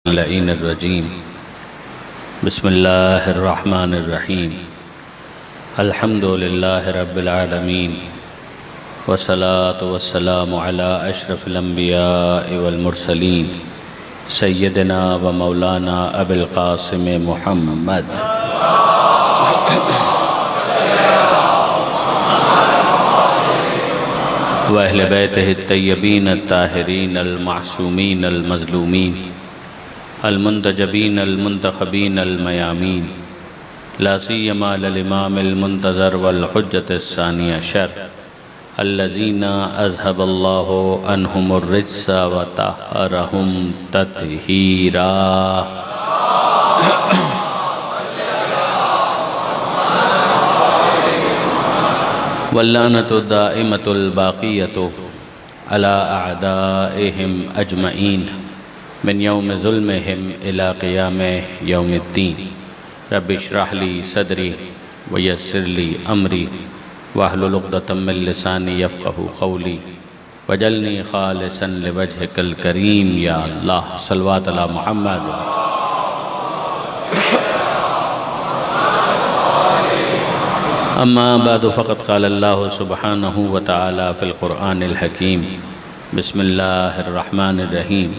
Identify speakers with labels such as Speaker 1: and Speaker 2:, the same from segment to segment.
Speaker 1: اللعین الرجیم بسم اللہ الرحمن الرحیم الحمد للہ رب العالمین والصلاة والسلام علی اشرف الانبیاء والمرسلین سیدنا و مولانا ابی القاسم محمد وأہل بیتہ الطیبین الطاہرین المعصومین المظلومین المنتجبین المنتخبین المیامین لا سیما للامام المنتظر والحجة الثانی عشر الذین اذهب اللہ عنہم الرجس وطہرہم تطہیرا واللعنۃ الدائمۃ الباقیۃ علی اعدائہم اجمعین من یوم ظلمہم الی قیام یوم الدین رب اشرح لی صدری ویسر لی امری واحلل عقدۃ من لسانی یفقہوا قولی واجعلنی خالصا لوجہک الکریم یا اللہ صلوات علی محمد اما بعد فقد قال اللہ سبحانہ وتعالی فی القرآن الحکیم بسم اللہ الرحمن الرحیم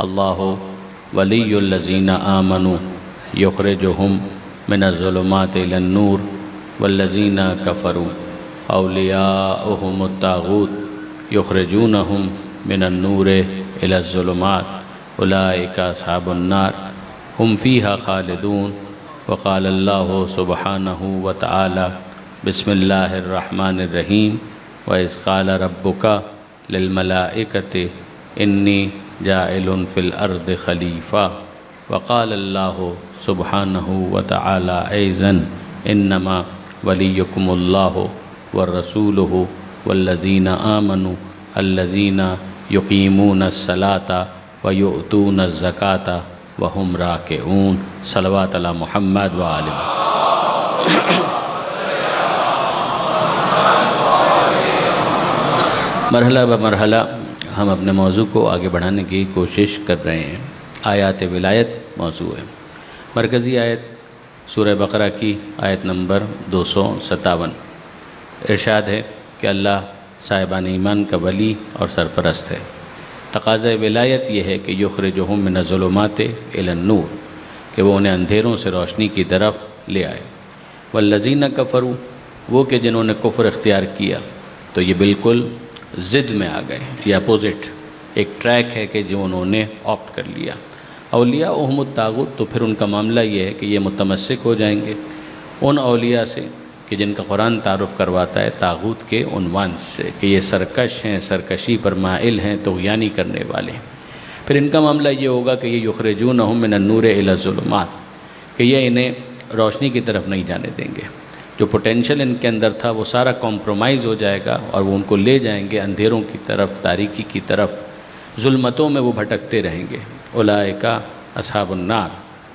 Speaker 1: اللہ ولی الذین آمنوا یخرجہم من الظلمات الی النور والذین کفروا اولیاؤہم الطاغوت یخرجونہم من النور الی الظلمات اولئک اصحاب النار ہم فیہا خالدون وقال اللہ سبحانہ وتعالی بسم اللہ الرحمن الرحیم وَإِذْ قَالَ رَبُّكَ لِلْمَلَائِكَةِ إِنِّي جَاعِلٌ فِي الْأَرْضِ خَلِيفَةً وقال اللہ سبحانہ وتعالی أيضاً إنما ولیکم اللہ ورسولہ والذین آمنوا الذین یقیمون الصلاة ویؤتون الزکاة وہم راکعون صلوات علی محمد وآلہ مرحلہ بمرحلہ ہم اپنے موضوع کو آگے بڑھانے کی کوشش کر رہے ہیں۔ آیات ولایت موضوع ہے۔ مرکزی آیت سورہ بقرہ کی آیت نمبر 257 ارشاد ہے کہ اللہ صاحبان ایمان کا ولی اور سرپرست ہے۔ تقاضۂ ولایت یہ ہے کہ یخرجہم من الظلمات الی النور کہ وہ انہیں اندھیروں سے روشنی کی طرف لے آئے۔ والذین کفروا وہ کہ جنہوں نے کفر اختیار کیا تو یہ بالکل ضد میں آ گئے، یہ اپوزٹ ایک ٹریک ہے کہ جو انہوں نے آپٹ کر لیا۔ اولیاؤہم الطاغوت تو پھر ان کا معاملہ یہ ہے کہ یہ متمسک ہو جائیں گے ان اولیاء سے کہ جن کا قرآن تعارف کرواتا ہے طاغوت کے عنوان سے کہ یہ سرکش ہیں، سرکشی پر مائل ہیں، طغیانی کرنے والے ہیں۔ پھر ان کا معاملہ یہ ہوگا کہ یہ یخرجونہم من النور الی الظلمات کہ یہ انہیں روشنی کی طرف نہیں جانے دیں گے۔ جو پوٹینشل ان کے اندر تھا وہ سارا کمپرومائز ہو جائے گا اور وہ ان کو لے جائیں گے اندھیروں کی طرف، تاریکی کی طرف، ظلمتوں میں وہ بھٹکتے رہیں گے۔ اولئک اصحاب النار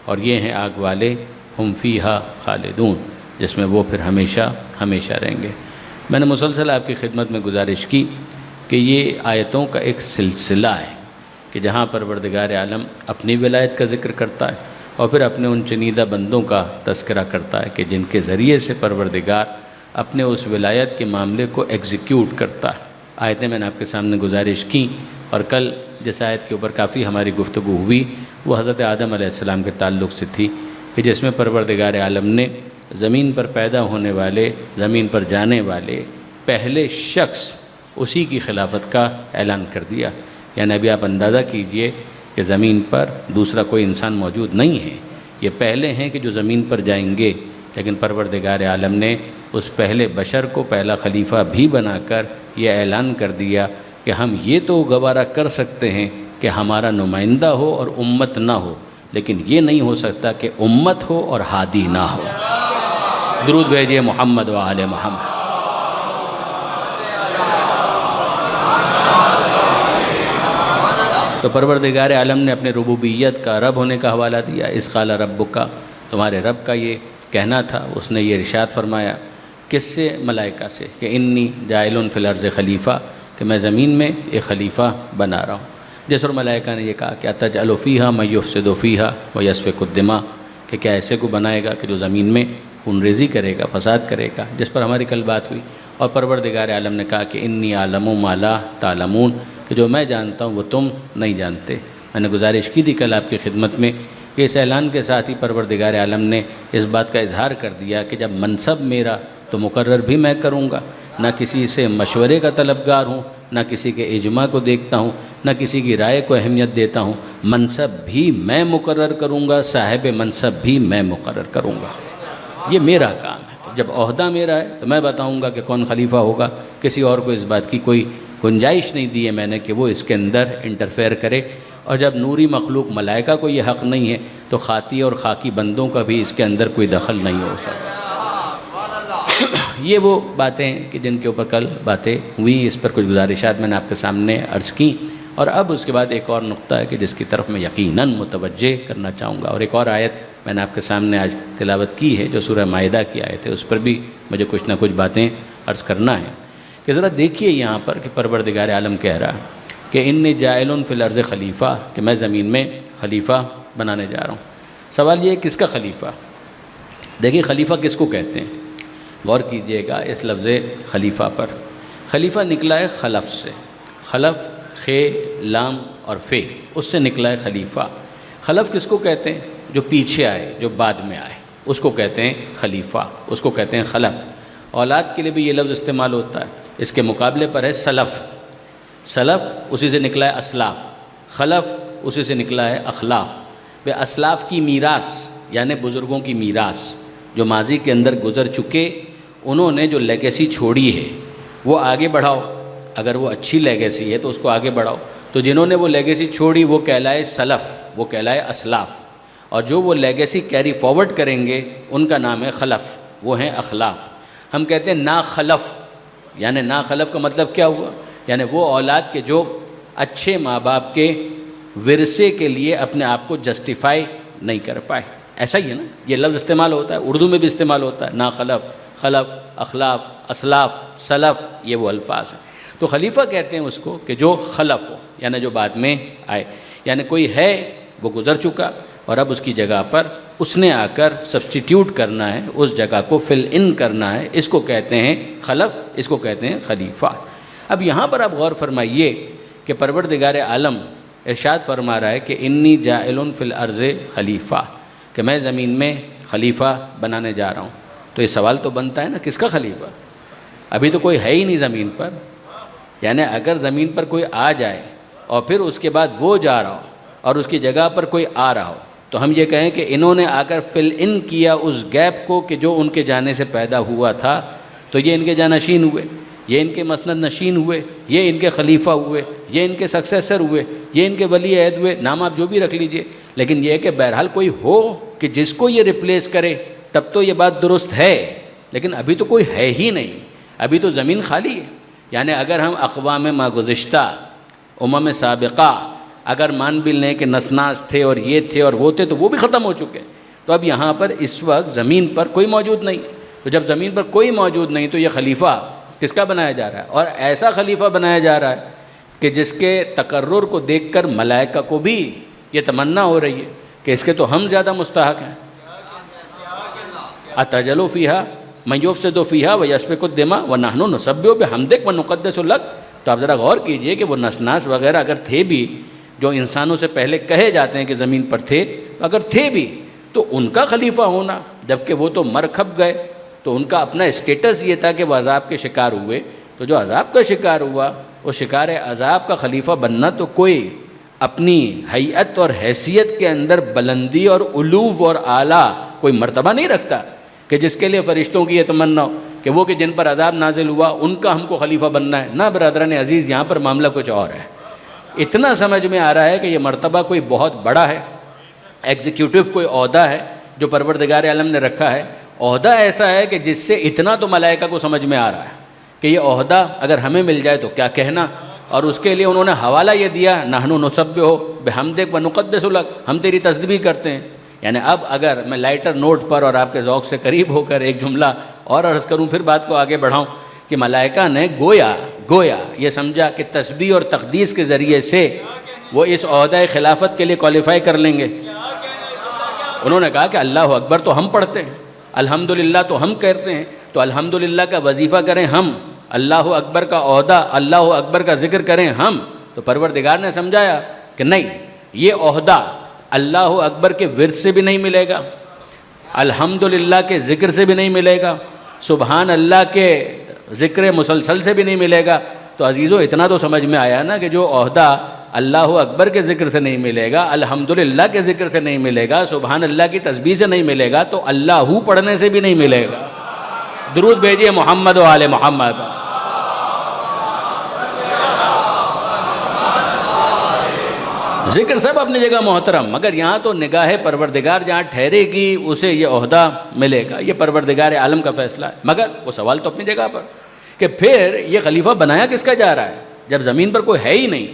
Speaker 1: اور یہ ہیں آگ والے، ہم فیہا خالدون جس میں وہ پھر ہمیشہ ہمیشہ رہیں گے۔ میں نے مسلسل آپ کی خدمت میں گزارش کی کہ یہ آیتوں کا ایک سلسلہ ہے کہ جہاں پروردگار عالم اپنی ولایت کا ذکر کرتا ہے اور پھر اپنے ان چنیدہ بندوں کا تذکرہ کرتا ہے کہ جن کے ذریعے سے پروردگار اپنے اس ولایت کے معاملے کو ایگزیکیوٹ کرتا ہے۔ آیتیں میں نے آپ کے سامنے گزارش کی اور کل جس آیت کے اوپر کافی ہماری گفتگو ہوئی وہ حضرت آدم علیہ السلام کے تعلق سے تھی کہ جس میں پروردگار عالم نے زمین پر پیدا ہونے والے، زمین پر جانے والے پہلے شخص اسی کی خلافت کا اعلان کر دیا۔ یعنی ابھی آپ اندازہ کیجئے کہ زمین پر دوسرا کوئی انسان موجود نہیں ہے، یہ پہلے ہیں کہ جو زمین پر جائیں گے، لیکن پروردگار عالم نے اس پہلے بشر کو پہلا خلیفہ بھی بنا کر یہ اعلان کر دیا کہ ہم یہ تو گوارا کر سکتے ہیں کہ ہمارا نمائندہ ہو اور امت نہ ہو، لیکن یہ نہیں ہو سکتا کہ امت ہو اور ہادی نہ ہو۔ درود بھیجئے محمد و آل محمد۔ تو پروردگار عالم نے اپنے ربوبیت کا، رب ہونے کا حوالہ دیا۔ اذ قال ربک تمہارے رب کا یہ کہنا تھا، اس نے یہ ارشاد فرمایا کس سے؟ ملائکہ سے کہ انی جاعل فی الارض خلیفہ کہ میں زمین میں ایک خلیفہ بنا رہا ہوں۔ جس پر ملائکہ نے یہ کہا کہ اتجعل فیہا من یفسد فیہا ویسفک الدماء، کہ کیا ایسے کو بنائے گا کہ جو زمین میں خون ریزی کرے گا، فساد کرے گا، جس پر ہماری کل بات ہوئی۔ اور پروردگار عالم نے کہا کہ انی اعلم ما لا تعلمون، کہ جو میں جانتا ہوں وہ تم نہیں جانتے۔ میں نے گزارش کی تھی کل آپ کی خدمت میں کہ اس اعلان کے ساتھ ہی پروردگار عالم نے اس بات کا اظہار کر دیا کہ جب منصب میرا تو مقرر بھی میں کروں گا، نہ کسی سے مشورے کا طلبگار ہوں، نہ کسی کے اجماع کو دیکھتا ہوں، نہ کسی کی رائے کو اہمیت دیتا ہوں، منصب بھی میں مقرر کروں گا، صاحب منصب بھی میں مقرر کروں گا۔ یہ میرا کام ہے۔ جب عہدہ میرا ہے تو میں بتاؤں گا کہ کون خلیفہ ہوگا، کسی اور کو اس بات کی کوئی گنجائش نہیں دی ہے میں نے کہ وہ اس کے اندر انٹرفیئر کرے۔ اور جب نوری مخلوق ملائکہ کو یہ حق نہیں ہے تو خاطی اور خاکی بندوں کا بھی اس کے اندر کوئی دخل نہیں ہو سکتا۔ یہ وہ باتیں کہ جن کے اوپر کل باتیں ہوئی، اس پر کچھ گزارشات میں نے آپ کے سامنے عرض کی، اور اب اس کے بعد ایک اور نقطہ ہے کہ جس کی طرف میں یقیناً متوجہ کرنا چاہوں گا، اور ایک اور آیت میں نے آپ کے سامنے آج تلاوت کی ہے جو سورہ مائدہ کی آیت ہے، اس پر بھی مجھے کچھ نہ کچھ باتیں عرض کرنا ہے۔ کہ ذرا دیکھیے یہاں پر کہ پروردگار عالم کہہ رہا کہ انی جاعل فی الارض خلیفہ، کہ میں زمین میں خلیفہ بنانے جا رہا ہوں۔ سوال یہ ہے کس کا خلیفہ؟ دیکھیے خلیفہ کس کو کہتے ہیں، غور کیجئے گا اس لفظ خلیفہ پر۔ خلیفہ نکلا ہے خلف سے، خلف خے لام اور فے، اس سے نکلا ہے خلیفہ۔ خلف کس کو کہتے ہیں؟ جو پیچھے آئے، جو بعد میں آئے، اس کو کہتے ہیں خلیفہ، اس کو کہتے ہیں خلف۔ اولاد کے لیے بھی یہ لفظ استعمال ہوتا ہے۔ اس کے مقابلے پر ہے سلف، سلف اسی سے نکلا ہے اسلاف، خلف اسی سے نکلا ہے اخلاف۔ بے اسلاف کی میراث یعنی بزرگوں کی میراث جو ماضی کے اندر گزر چکے، انہوں نے جو لیگیسی چھوڑی ہے وہ آگے بڑھاؤ، اگر وہ اچھی لیگیسی ہے تو اس کو آگے بڑھاؤ۔ تو جنہوں نے وہ لیگیسی چھوڑی وہ کہلائے سلف، وہ کہلائے اسلاف، اور جو وہ لیگیسی کیری فارورڈ کریں گے ان کا نام ہے خلف، وہ ہیں اخلاف۔ ہم کہتے ہیں نا خلف، یعنی نا خلف کا مطلب کیا ہوا؟ یعنی وہ اولاد کے جو اچھے ماں باپ کے ورثے کے لیے اپنے آپ کو جسٹیفائی نہیں کر پائے۔ ایسا ہی ہے نا، یہ لفظ استعمال ہوتا ہے، اردو میں بھی استعمال ہوتا ہے، نا خلف، خلف، اخلاف، اسلاف، سلف، یہ وہ الفاظ ہیں۔ تو خلیفہ کہتے ہیں اس کو کہ جو خلف ہو، یعنی جو بعد میں آئے، یعنی کوئی ہے وہ گزر چکا اور اب اس کی جگہ پر اس نے آ کر سبسٹیٹیوٹ کرنا ہے، اس جگہ کو فل ان کرنا ہے، اس کو کہتے ہیں خلف، اس کو کہتے ہیں خلیفہ۔ اب یہاں پر آپ غور فرمائیے کہ پروردگار عالم ارشاد فرما رہا ہے کہ انی جاعل فی الارض خلیفہ، کہ میں زمین میں خلیفہ بنانے جا رہا ہوں۔ تو یہ سوال تو بنتا ہے نا، کس کا خلیفہ؟ ابھی تو کوئی ہے ہی نہیں زمین پر، یعنی اگر زمین پر کوئی آ جائے اور پھر اس کے بعد وہ جا رہا ہو اور اس کی جگہ پر کوئی آ رہا ہو تو ہم یہ کہیں کہ انہوں نے آ کر فل ان کیا اس گیپ کو کہ جو ان کے جانے سے پیدا ہوا تھا، تو یہ ان کے جانشین ہوئے، یہ ان کے مسند نشین ہوئے، یہ ان کے خلیفہ ہوئے، یہ ان کے سکسیسر ہوئے، یہ ان کے ولی عہد ہوئے، نام آپ جو بھی رکھ لیجئے۔ لیکن یہ ہے کہ بہرحال کوئی ہو کہ جس کو یہ ریپلیس کرے تب تو یہ بات درست ہے، لیکن ابھی تو کوئی ہے ہی نہیں، ابھی تو زمین خالی ہے۔ یعنی اگر ہم اقوام ما گزشتہ، امم سابقہ اگر مان بھی لیں کہ نسناس تھے اور یہ تھے اور وہ تھے تو وہ بھی ختم ہو چکے، تو اب یہاں پر اس وقت زمین پر کوئی موجود نہیں۔ تو جب زمین پر کوئی موجود نہیں تو یہ خلیفہ کس کا بنایا جا رہا ہے؟ اور ایسا خلیفہ بنایا جا رہا ہے کہ جس کے تقرر کو دیکھ کر ملائکہ کو بھی یہ تمنا ہو رہی ہے کہ اس کے تو ہم زیادہ مستحق ہیں۔ اتجعل فیہا من یفسد فیہا ویسفک الدماء ونحن نسبح بحمدک ونقدس لک۔ تو آپ ذرا غور کیجئے کہ وہ نسناس وغیرہ اگر تھے بھی جو انسانوں سے پہلے کہے جاتے ہیں کہ زمین پر تھے، اگر تھے بھی تو ان کا خلیفہ ہونا، جبکہ وہ تو مر کھپ گئے، تو ان کا اپنا اسٹیٹس یہ تھا کہ وہ عذاب کے شکار ہوئے، تو جو عذاب کا شکار ہوا وہ شکار عذاب کا خلیفہ بننا تو کوئی اپنی حیت اور حیثیت کے اندر بلندی اور علو اور اعلیٰ کوئی مرتبہ نہیں رکھتا کہ جس کے لیے فرشتوں کی یہ تمنا ہو کہ وہ کہ جن پر عذاب نازل ہوا ان کا ہم کو خلیفہ بننا ہے۔ نہ برادران عزیز، یہاں پر معاملہ کچھ اور ہے۔ اتنا سمجھ میں آ رہا ہے کہ یہ مرتبہ کوئی بہت بڑا ہے، ایگزیکیوٹو کوئی عہدہ ہے جو پروردگار عالم نے رکھا ہے۔ عہدہ ایسا ہے کہ جس سے اتنا تو ملائکہ کو سمجھ میں آ رہا ہے کہ یہ عہدہ اگر ہمیں مل جائے تو کیا کہنا، اور اس کے لیے انہوں نے حوالہ یہ دیا نحن نسبح بحمدک ونقدس لک، ہم تیری تسبیح کرتے ہیں۔ یعنی اب اگر میں لائٹر نوٹ پر اور آپ کے ذوق سے قریب ہو کر ایک جملہ اور عرض کروں، پھر بات کو آگے بڑھاؤں، کہ ملائکہ نے گویا یہ سمجھا کہ تسبیح اور تقدیس کے ذریعے سے وہ اس عہدہ خلافت کے لیے کوالیفائی کر لیں گے؟ انہوں نے کہا کہ اللہ اکبر تو ہم پڑھتے ہیں، الحمدللہ تو ہم کہتے ہیں، تو الحمدللہ کا وظیفہ کریں ہم، اللہ اکبر کا عہدہ، اللہ اکبر کا ذکر کریں ہم۔ تو پروردگار نے سمجھایا کہ نہیں، یہ عہدہ اللہ اکبر کے ورد سے بھی نہیں ملے گا، الحمدللہ کے ذکر سے بھی نہیں ملے گا، سبحان اللہ کے ذکر مسلسل سے بھی نہیں ملے گا۔ تو عزیزو اتنا تو سمجھ میں آیا نا کہ جو عہدہ اللہ اکبر کے ذکر سے نہیں ملے گا، الحمدللہ کے ذکر سے نہیں ملے گا، سبحان اللہ کی تسبیح سے نہیں ملے گا، تو اللہ پڑھنے سے بھی نہیں ملے گا۔ درود بھیجئے محمد و آل محمد۔ ذکر سب اپنی جگہ محترم، مگر یہاں تو نگاہ پروردگار جہاں ٹھہرے گی اسے یہ عہدہ ملے گا، یہ پروردگار عالم کا فیصلہ ہے۔ مگر وہ سوال تو اپنی جگہ پر کہ پھر یہ خلیفہ بنایا کس کا جا رہا ہے؟ جب زمین پر کوئی ہے ہی نہیں،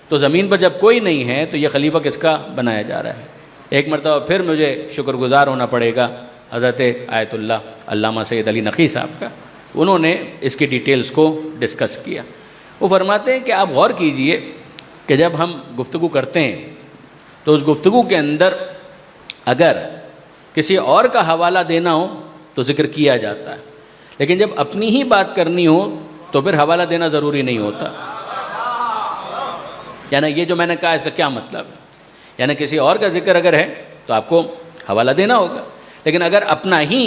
Speaker 1: تو زمین پر جب کوئی نہیں ہے تو یہ خلیفہ کس کا بنایا جا رہا ہے؟ ایک مرتبہ پھر مجھے شکر گزار ہونا پڑے گا حضرت آیت اللہ علامہ سید علی نقی صاحب کا، انہوں نے اس کی ڈیٹیلز کو ڈسکس کیا۔ وہ فرماتے ہیں کہ آپ غور کیجئے کہ جب ہم گفتگو کرتے ہیں تو اس گفتگو کے اندر اگر کسی اور کا حوالہ دینا ہو تو ذکر کیا جاتا ہے، لیکن جب اپنی ہی بات کرنی ہو تو پھر حوالہ دینا ضروری نہیں ہوتا۔ یعنی یہ جو میں نے کہا اس کا کیا مطلب ہے؟ یعنی کسی اور کا ذکر اگر ہے تو آپ کو حوالہ دینا ہوگا، لیکن اگر اپنا ہی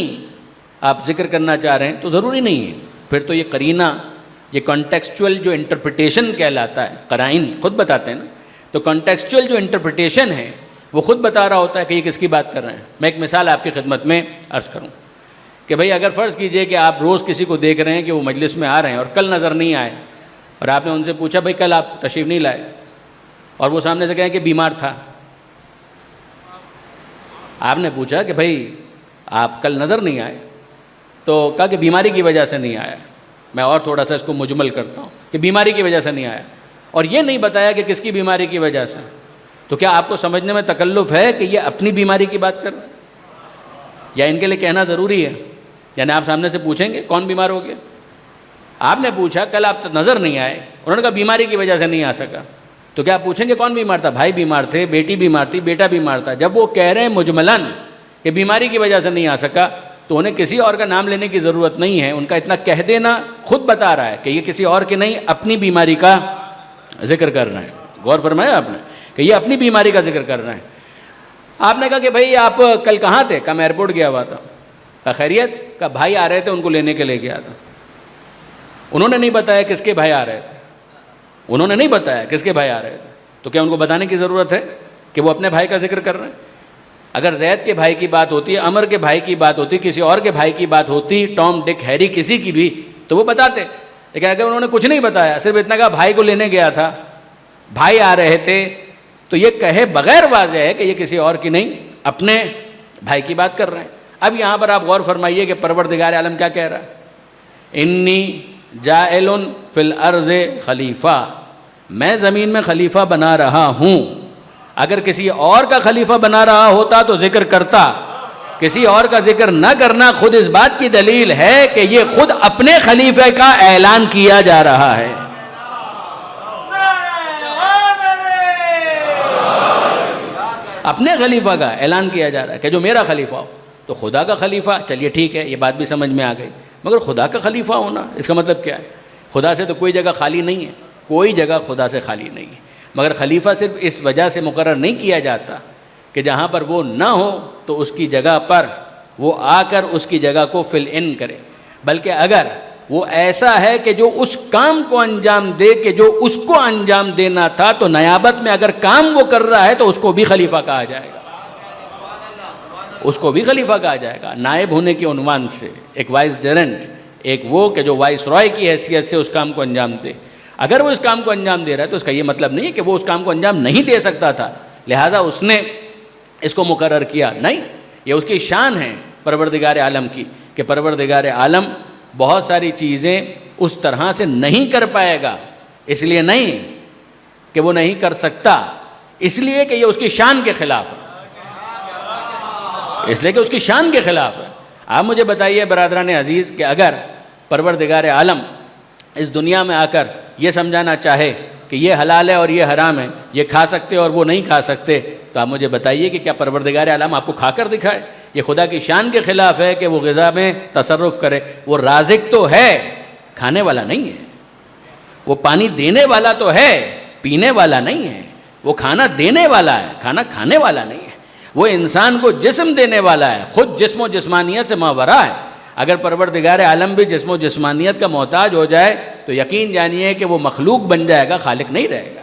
Speaker 1: آپ ذکر کرنا چاہ رہے ہیں تو ضروری نہیں ہے۔ پھر تو یہ قرینہ، یہ کانٹیکسچول جو انٹرپریٹیشن کہلاتا ہے، قرائن خود بتاتے ہیں نا، تو کانٹیکسچول جو انٹرپریٹیشن ہے وہ خود بتا رہا ہوتا ہے کہ یہ کس کی بات کر رہے ہیں۔ میں ایک مثال آپ کی خدمت میں عرض کروں کہ بھئی اگر فرض کیجئے کہ آپ روز کسی کو دیکھ رہے ہیں کہ وہ مجلس میں آ رہے ہیں اور کل نظر نہیں آئے، اور آپ نے ان سے پوچھا بھئی کل آپ تشریف نہیں لائے، اور وہ سامنے سے کہیں کہ بیمار تھا۔ آپ نے پوچھا کہ بھئی آپ کل نظر نہیں آئے، تو کہا کہ بیماری کی وجہ سے نہیں آیا۔ میں اور تھوڑا سا اس کو مجمل کرتا ہوں کہ بیماری کی وجہ سے نہیں آیا، اور یہ نہیں بتایا کہ کس کی بیماری کی وجہ سے، تو کیا آپ کو سمجھنے میں تکلف ہے کہ یہ اپنی بیماری کی بات کر رہے ہیں یا ان کے لیے کہنا ضروری ہے؟ یعنی آپ سامنے سے پوچھیں گے کون بیمار ہو گیا؟ آپ نے پوچھا کل آپ نظر نہیں آئے، انہوں نے کہا بیماری کی وجہ سے نہیں آ سکا، تو کیا آپ پوچھیں گے کون بیمار تھا؟ بھائی بیمار تھے، بیٹی بیمار تھی، بیٹا بیمار تھا۔ جب وہ کہہ رہے ہیں مجملاً کہ بیماری کی وجہ سے نہیں آ سکا تو انہیں کسی اور کا نام لینے کی ضرورت نہیں ہے، ان کا اتنا کہہ دینا خود بتا رہا ہے کہ یہ کسی اور کی نہیں اپنی بیماری کا ذکر کر رہے ہیں۔ غور فرمایا آپ نے کہ یہ اپنی بیماری کا ذکر کر رہے ہیں۔ آپ نے کہا کہ بھائی آپ کل کہاں تھے؟ کہا میں ایئرپورٹ گیا ہوا تھا۔ کہا خیریت؟ کہا بھائی آ رہے تھے، ان کو لینے کے لیے گیا تھا۔ انہوں نے نہیں بتایا کس کے بھائی آ رہے تھے، انہوں نے نہیں بتایا کس کے بھائی آ رہے تھے، تو کیا ان کو بتانے کی ضرورت ہے کہ وہ اپنے بھائی کا ذکر کر رہے ہیں؟ اگر زید کے بھائی کی بات ہوتی، عمر کے بھائی کی بات ہوتی، کسی اور کے بھائی کی بات ہوتی، ٹام ڈک ہیری کسی کی بھی، تو وہ بتاتے۔ لیکن اگر انہوں نے کچھ نہیں بتایا، صرف اتنا کہا بھائی کو لینے گیا تھا، بھائی آ رہے تھے، تو یہ کہے بغیر واضح ہے کہ یہ کسی اور کی نہیں اپنے بھائی کی بات کر رہے ہیں۔ اب یہاں پر آپ غور فرمائیے کہ پروردگار عالم کیا کہہ رہا ہے؟ انی جاعل فی الارض خلیفہ، میں زمین میں خلیفہ بنا رہا ہوں۔ اگر کسی اور کا خلیفہ بنا رہا ہوتا تو ذکر کرتا، کسی اور کا ذکر نہ کرنا خود اس بات کی دلیل ہے کہ یہ خود اپنے خلیفہ کا اعلان کیا جا رہا ہے۔ اپنے خلیفہ کا اعلان کیا جا رہا ہے کہ جو میرا خلیفہ ہو۔ تو خدا کا خلیفہ، چلیے ٹھیک ہے، یہ بات بھی سمجھ میں آ گئی، مگر خدا کا خلیفہ ہونا اس کا مطلب کیا ہے؟ خدا سے تو کوئی جگہ خالی نہیں ہے، کوئی جگہ خدا سے خالی نہیں ہے، مگر خلیفہ صرف اس وجہ سے مقرر نہیں کیا جاتا کہ جہاں پر وہ نہ ہو تو اس کی جگہ پر وہ آ کر اس کی جگہ کو فل ان کرے، بلکہ اگر وہ ایسا ہے کہ جو اس کام کو انجام دے کہ جو اس کو انجام دینا تھا، تو نیابت میں اگر کام وہ کر رہا ہے تو اس کو بھی خلیفہ کہا جائے گا، اس کو بھی خلیفہ کہا جائے گا، نائب ہونے کے عنوان سے، ایک وائس جرنٹ، ایک وہ کہ جو وائس رائے کی حیثیت سے اس کام کو انجام دے۔ اگر وہ اس کام کو انجام دے رہا ہے تو اس کا یہ مطلب نہیں ہے کہ وہ اس کام کو انجام نہیں دے سکتا تھا لہٰذا اس نے اس کو مقرر کیا، نہیں، یہ اس کی شان ہے پروردگار عالم کی کہ پروردگار عالم بہت ساری چیزیں اس طرح سے نہیں کر پائے گا، اس لیے نہیں کہ وہ نہیں کر سکتا، اس لیے کہ یہ اس کی شان کے خلاف ہے، اس لیے کہ اس کی شان کے خلاف ہے۔ آپ مجھے بتائیے برادران عزیز کہ اگر پروردگار عالم اس دنیا میں آ کر یہ سمجھانا چاہے کہ یہ حلال ہے اور یہ حرام ہے، یہ کھا سکتے اور وہ نہیں کھا سکتے، تو آپ مجھے بتائیے کہ کیا پروردگار عالم آپ کو کھا کر دکھائے؟ یہ خدا کی شان کے خلاف ہے کہ وہ غذا میں تصرف کرے۔ وہ رازق تو ہے، کھانے والا نہیں ہے۔ وہ پانی دینے والا تو ہے، پینے والا نہیں ہے۔ وہ کھانا دینے والا ہے، کھانا کھانے والا نہیں ہے۔ وہ انسان کو جسم دینے والا ہے، خود جسم و جسمانیت سے ماورا ہے۔ اگر پروردگار عالم بھی جسم و جسمانیت کا محتاج ہو جائے تو یقین جانیے کہ وہ مخلوق بن جائے گا، خالق نہیں رہے گا۔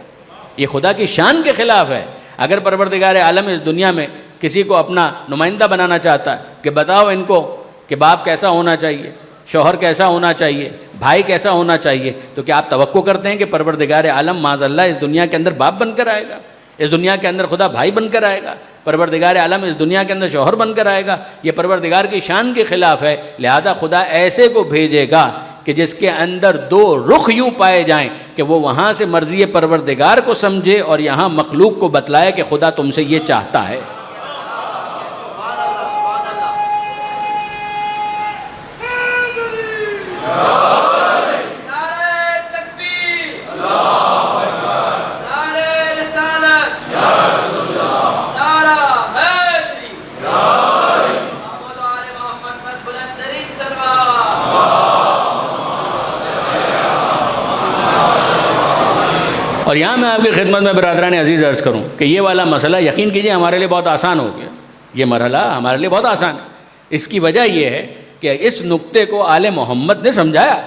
Speaker 1: یہ خدا کی شان کے خلاف ہے۔ اگر پروردگار عالم اس دنیا میں کسی کو اپنا نمائندہ بنانا چاہتا ہے کہ بتاؤ ان کو کہ باپ کیسا ہونا چاہیے، شوہر کیسا ہونا چاہیے، بھائی کیسا ہونا چاہیے، تو کیا آپ توقع کرتے ہیں کہ پروردگار عالم معاذ اللہ اس دنیا کے اندر باپ بن کر آئے گا؟ اس دنیا کے اندر خدا بھائی بن کر آئے گا؟ پروردگار عالم اس دنیا کے اندر شوہر بن کر آئے گا؟ یہ پروردگار کی شان کے خلاف ہے۔ لہذا خدا ایسے کو بھیجے گا کہ جس کے اندر دو رخ یوں پائے جائیں کہ وہ وہاں سے مرضی پروردگار کو سمجھے اور یہاں مخلوق کو بتلائے کہ خدا تم سے یہ چاہتا ہے۔ اور یہاں میں آپ کی خدمت میں برادران عزیز عرض کروں کہ یہ والا مسئلہ یقین کیجئے ہمارے لیے بہت آسان ہو گیا۔ یہ مرحلہ ہمارے لیے بہت آسان ہے۔ اس کی وجہ یہ ہے کہ اس نقطے کو آل محمد نے سمجھایا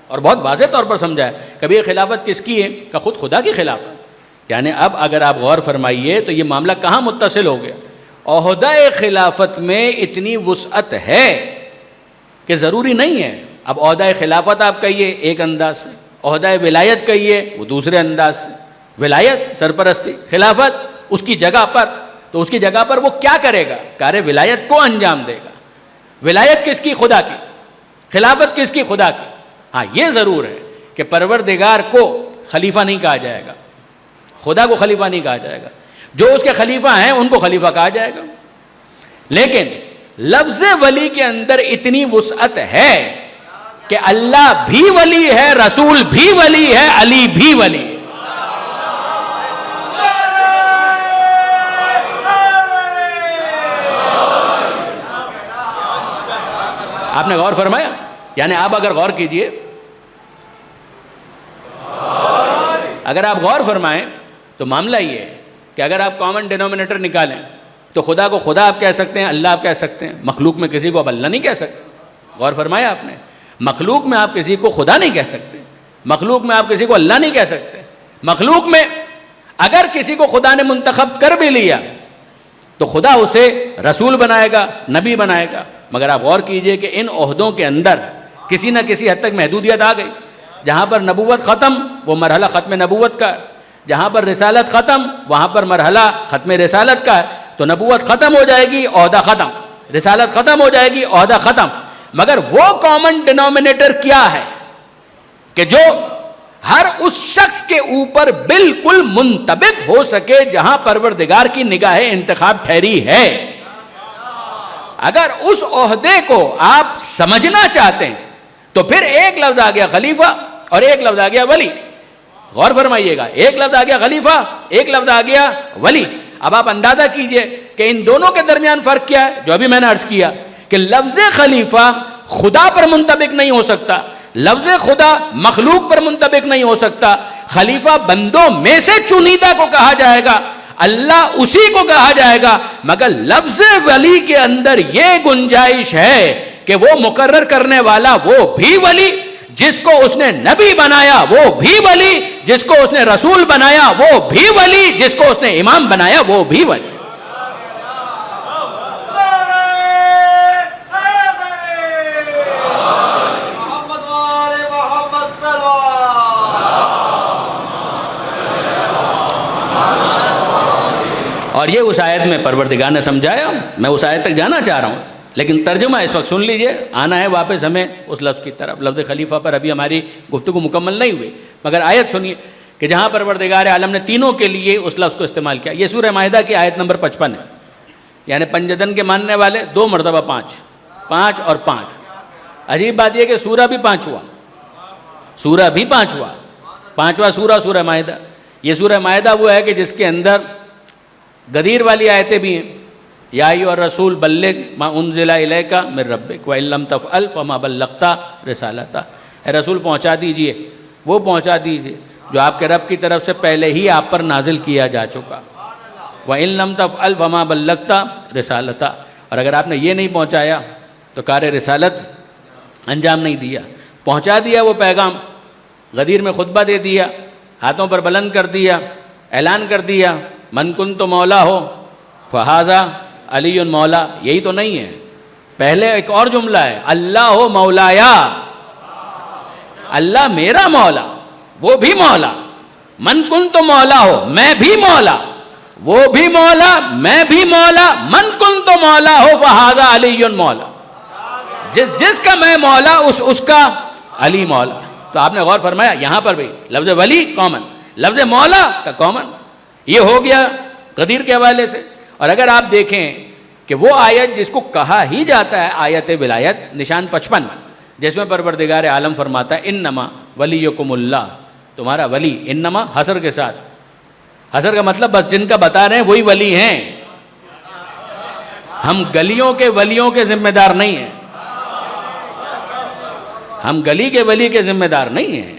Speaker 1: اور بہت واضح طور پر سمجھایا۔ کبھی یہ خلافت کس کی ہے؟ کہ خود خدا کی خلافت۔ یعنی اب اگر آپ غور فرمائیے تو یہ معاملہ کہاں متصل ہو گیا؟ عہدہ خلافت میں اتنی وسعت ہے کہ ضروری نہیں ہے اب عہدہ خلافت آپ کہیے ایک انداز سے، عہدہ ولایت کہیے وہ دوسرے انداز سے۔ ولایت سرپرستی، خلافت اس کی جگہ پر، تو اس کی جگہ پر وہ کیا کرے گا؟ کار ولایت کو انجام دے گا۔ ولایت کس کی؟ خدا کی۔ خلافت کس کی؟ خدا کی۔ ہاں یہ ضرور ہے کہ پروردگار کو خلیفہ نہیں کہا جائے گا، خدا کو خلیفہ نہیں کہا جائے گا۔ جو اس کے خلیفہ ہیں ان کو خلیفہ کہا جائے گا۔ لیکن لفظ ولی کے اندر اتنی وسعت ہے کہ اللہ بھی ولی ہے، رسول بھی ولی ہے، علی بھی ولی ہے۔ آپ نے غور فرمایا؟ یعنی آپ اگر غور کیجئے، اگر آپ غور فرمائیں تو معاملہ یہ ہے کہ اگر آپ کامن ڈینومینیٹر نکالیں تو خدا کو خدا آپ کہہ سکتے ہیں، اللہ آپ کہہ سکتے ہیں، مخلوق میں کسی کو آپ اللہ نہیں کہہ سکتے۔ غور فرمایا آپ نے؟ مخلوق میں آپ کسی کو خدا نہیں کہہ سکتے، مخلوق میں آپ کسی کو اللہ نہیں کہہ سکتے۔ مخلوق میں اگر کسی کو خدا نے منتخب کر بھی لیا تو خدا اسے رسول بنائے گا، نبی بنائے گا۔ مگر آپ غور کیجئے کہ ان عہدوں کے اندر کسی نہ کسی حد تک محدودیت آ گئی۔ جہاں پر نبوت ختم وہ مرحلہ ختم نبوت کا ہے، جہاں پر رسالت ختم وہاں پر مرحلہ ختم رسالت کا ہے۔ تو نبوت ختم ہو جائے گی، عہدہ ختم، رسالت ختم ہو جائے گی، عہدہ ختم۔ مگر وہ کامن ڈینومینیٹر کیا ہے کہ جو ہر اس شخص کے اوپر بالکل منطبق ہو سکے جہاں پروردگار کی نگاہ انتخاب ٹھہری ہے۔ اگر اس عہدے کو آپ سمجھنا چاہتے ہیں تو پھر ایک لفظ آ گیا خلیفہ اور ایک لفظ آ گیا ولی۔ غور فرمائیے گا، ایک لفظ آ گیا خلیفہ، ایک لفظ آ گیا ولی۔ اب آپ اندازہ کیجئے کہ ان دونوں کے درمیان فرق کیا ہے، جو ابھی میں نے عرض کیا کہ لفظ خلیفہ خدا پر منطبق نہیں ہو سکتا، لفظ خدا مخلوق پر منطبق نہیں ہو سکتا۔ خلیفہ بندوں میں سے چنیدہ کو کہا جائے گا، اللہ اسی کو کہا جائے گا۔ مگر لفظ ولی کے اندر یہ گنجائش ہے کہ وہ مقرر کرنے والا وہ بھی ولی، جس کو اس نے نبی بنایا وہ بھی ولی، جس کو اس نے رسول بنایا وہ بھی ولی، جس کو اس نے امام بنایا وہ بھی ولی۔ اور یہ اس آیت میں پروردگار نے سمجھایا۔ میں اس آیت تک جانا چاہ رہا ہوں لیکن ترجمہ اس وقت سن لیجئے، آنا ہے واپس ہمیں اس لفظ کی طرف۔ لفظ خلیفہ پر ابھی ہماری گفتگو مکمل نہیں ہوئی، مگر آیت سنیے کہ جہاں پروردگار عالم نے تینوں کے لیے اس لفظ کو استعمال کیا۔ یہ سورہ مائدہ کی آیت نمبر 55 ہے۔ یعنی پنجتن کے ماننے والے 2 مرتبہ 5 اور 5۔ عجیب بات یہ کہ سورہ بھی 5 ہوا، سورہ بھی 5 ہوا، 5واں سورہ سورہ مائدہ۔ یہ سورہ مائدہ وہ ہے کہ جس کے اندر غدیر والی آیتیں بھی ہیں، یا ایھا الرسول بلغ ما انزل الیک من ربک وان لم تفعل فما بلغت رسالتہ، اے رسول پہنچا دیجئے، وہ پہنچا دیجئے جو آپ کے رب کی طرف سے پہلے ہی آپ پر نازل کیا جا چکا، وان لم تفعل فما بلغت رسالتہ، اور اگر آپ نے یہ نہیں پہنچایا تو کار رسالت انجام نہیں دیا۔ پہنچا دیا وہ پیغام، غدیر میں خطبہ دے دیا، ہاتھوں پر بلند کر دیا، اعلان کر دیا من کنت مولا ہو فہذا علی مولا، یہی تو نہیں ہے، پہلے ایک اور جملہ ہے اللہ ہو مولایا، اللہ میرا مولا، وہ بھی مولا، من کنت مولا ہو میں بھی مولا، وہ بھی مولا میں بھی مولا، من کنت مولا ہو فہذا علی مولا، جس کا میں مولا اس کا علی مولا۔ تو آپ نے غور فرمایا یہاں پر بھی لفظ ولی کامن، لفظ مولا کا کامن، یہ ہو گیا غدیر کے حوالے سے۔ اور اگر آپ دیکھیں کہ وہ آیت جس کو کہا ہی جاتا ہے آیت ولایت، نشان 55، جس میں پروردگار عالم فرماتا ہے انما ولیکم اللہ، تمہارا ولی، انما حصر کے ساتھ، حصر کا مطلب بس جن کا بتا رہے ہیں وہی ولی ہیں، ہم گلیوں کے ولیوں کے ذمہ دار نہیں ہیں، ہم گلی کے ولی کے ذمہ دار نہیں ہیں،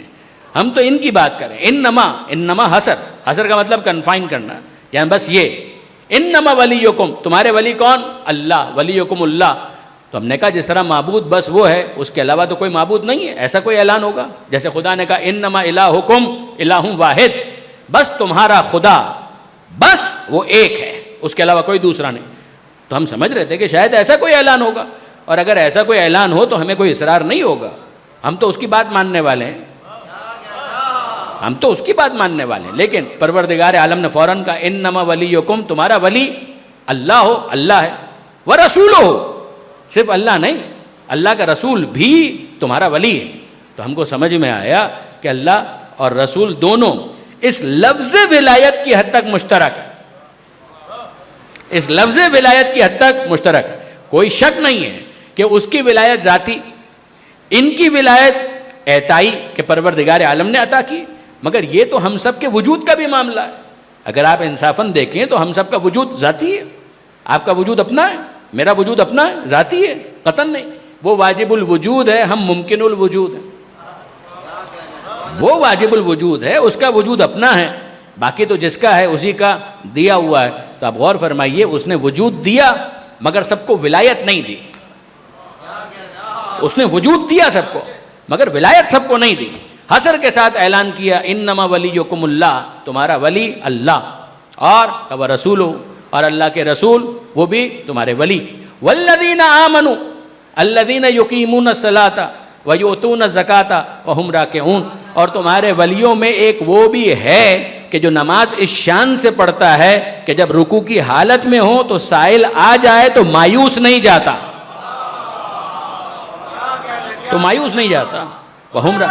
Speaker 1: ہم تو ان کی بات کریں۔ انما حصر کا مطلب کنفائن کرنا، یعنی بس یہ انما ولیکم، تمہارے ولی کون؟ اللہ، ولیکم اللہ۔ تو ہم نے کہا جس طرح معبود بس وہ ہے، اس کے علاوہ تو کوئی معبود نہیں ہے، ایسا کوئی اعلان ہوگا؟ جیسے خدا نے کہا انما الہکم الہ واحد، بس تمہارا خدا بس وہ ایک ہے، اس کے علاوہ کوئی دوسرا نہیں۔ تو ہم سمجھ رہے تھے کہ شاید ایسا کوئی اعلان ہوگا، اور اگر ایسا کوئی اعلان ہو تو ہمیں کوئی اصرار نہیں ہوگا، ہم تو اس کی بات ماننے والے ہیں، ہم تو اس کی بات ماننے والے ہیں۔ لیکن پروردگار عالم نے فوراً کہا انما ولیکم، تمہارا ولی اللہ ہو، اللہ ہے، ورسول ہو، صرف اللہ نہیں، اللہ کا رسول بھی تمہارا ولی ہے۔ تو ہم کو سمجھ میں آیا کہ اللہ اور رسول دونوں اس لفظ ولایت کی حد تک مشترک ہے، اس لفظ ولایت کی حد تک مشترک ہے۔ کوئی شک نہیں ہے کہ اس کی ولایت ذاتی، ان کی ولایت اعطائی کہ پروردگار عالم نے عطا کی، مگر یہ تو ہم سب کے وجود کا بھی معاملہ ہے۔ اگر آپ انصافاً دیکھیں تو ہم سب کا وجود ذاتی ہے، آپ کا وجود اپنا ہے، میرا وجود اپنا ہے، ذاتی ہے، قطعاً نہیں۔ وہ واجب الوجود ہے، ہم ممکن الوجود ہیں۔ وہ واجب الوجود ہے، اس کا وجود اپنا ہے، باقی تو جس کا ہے اسی کا دیا ہوا ہے۔ تو آپ غور فرمائیے، اس نے وجود دیا مگر سب کو ولایت نہیں دی، اس نے وجود دیا سب کو مگر ولایت سب کو نہیں دی۔ حصر کے ساتھ اعلان کیا انما ولیکم اللہ، تمہارا ولی اللہ، اور رسول، اور اللہ کے رسول وہ بھی تمہارے ولی۔ والذین آمنوا الذین یقیمون الصلاۃ ویؤتون الزکاۃ وہم راکعون، اور تمہارے ولیوں میں ایک وہ بھی ہے کہ جو نماز اس شان سے پڑھتا ہے کہ جب رکوع کی حالت میں ہو تو سائل آ جائے تو مایوس نہیں جاتا، تو مایوس نہیں جاتا۔ وہم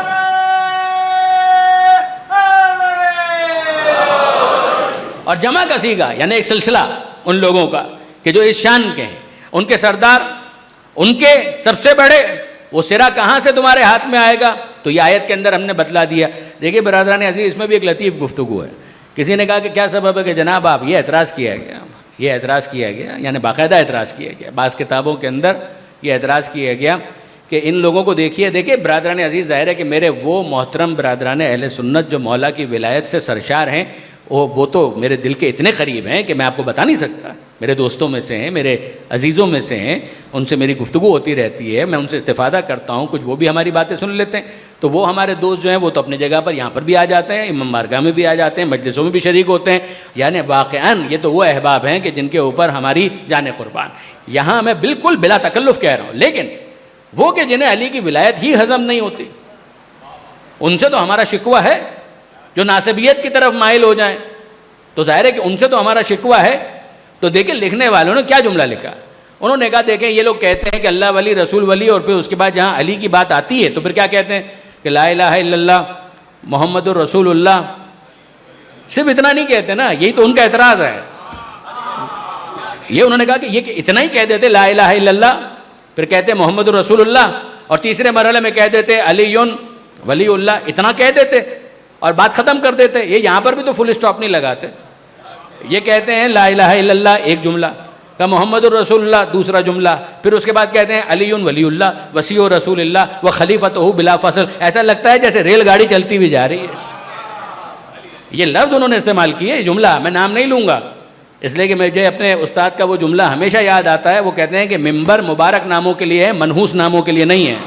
Speaker 1: اور جمع کا صیغہ، یعنی ایک سلسلہ ان لوگوں کا کہ جو اس شان کے ہیں، ان کے سردار، ان کے سب سے بڑے، وہ سرا کہاں سے تمہارے ہاتھ میں آئے گا؟ تو یہ آیت کے اندر ہم نے بتلا دیا۔ دیکھیے برادران عزیز، اس میں بھی ایک لطیف گفتگو ہے۔ کسی نے کہا کہ کیا سبب ہے کہ جناب آپ یہ اعتراض کیا گیا، یعنی باقاعدہ اعتراض کیا گیا، بعض کتابوں کے اندر یہ اعتراض کیا گیا کہ ان لوگوں کو دیکھیے برادران عزیز، ظاہر ہے کہ میرے وہ محترم برادران اہل سنت جو مولا کی ولایت سے سرشار ہیں، وہ تو میرے دل کے اتنے قریب ہیں کہ میں آپ کو بتا نہیں سکتا، میرے دوستوں میں سے ہیں، میرے عزیزوں میں سے ہیں، ان سے میری گفتگو ہوتی رہتی ہے، میں ان سے استفادہ کرتا ہوں، کچھ وہ بھی ہماری باتیں سن لیتے ہیں۔ تو وہ ہمارے دوست جو ہیں وہ تو اپنی جگہ پر یہاں پر بھی آ جاتے ہیں، امام بارگاہ میں بھی آ جاتے ہیں، مجلسوں میں بھی شریک ہوتے ہیں، یعنی واقعاً یہ تو وہ احباب ہیں کہ جن کے اوپر ہماری جان قربان۔ یہاں میں بالکل بلا تکلف کہہ رہا ہوں، لیکن وہ کہ جنہیں علی کی ولایت ہی ہضم نہیں ہوتی، ان سے تو ہمارا شکوہ ہے، جو ناسبیت کی طرف مائل ہو جائیں تو ظاہر ہے کہ ان سے تو ہمارا شکوہ ہے۔ تو دیکھیں لکھنے والوں نے کیا جملہ لکھا، انہوں نے کہا دیکھیں یہ لوگ کہتے ہیں کہ اللہ ولی رسول ولی، اور پھر اس کے بعد جہاں علی کی بات آتی ہے تو پھر کیا کہتے ہیں کہ لا الہ الا اللہ محمد الرسول اللہ، صرف اتنا نہیں کہتے نا، یہی تو ان کا اعتراض ہے۔ یہ انہوں نے کہا کہ یہ اتنا ہی کہہ دیتے لا الہ الا اللہ، پھر کہتے محمد الرسول اللہ، اور تیسرے مرحلے میں کہہ دیتے علی ولی اللہ، اتنا کہہ دیتے اور بات ختم کر دیتے. یہ یہاں پر بھی تو فل اسٹاپ نہیں لگاتے. یہ کہتے ہیں لا الہ الا اللہ ایک جملہ کا، محمد الرسول اللہ دوسرا جملہ، پھر اس کے بعد کہتے ہیں علی ولی اللہ وصی رسول اللہ و خلیفۃہ بلا فصل. ایسا لگتا ہے جیسے ریل گاڑی چلتی ہوئی جا رہی ہے. یہ لفظ انہوں نے استعمال کیے، جملہ میں نام نہیں لوں گا اس لیے کہ مجھے اپنے استاد کا وہ جملہ ہمیشہ یاد آتا ہے. وہ کہتے ہیں کہ ممبر مبارک ناموں کے لیے ہے، منحوس ناموں کے لیے نہیں ہے.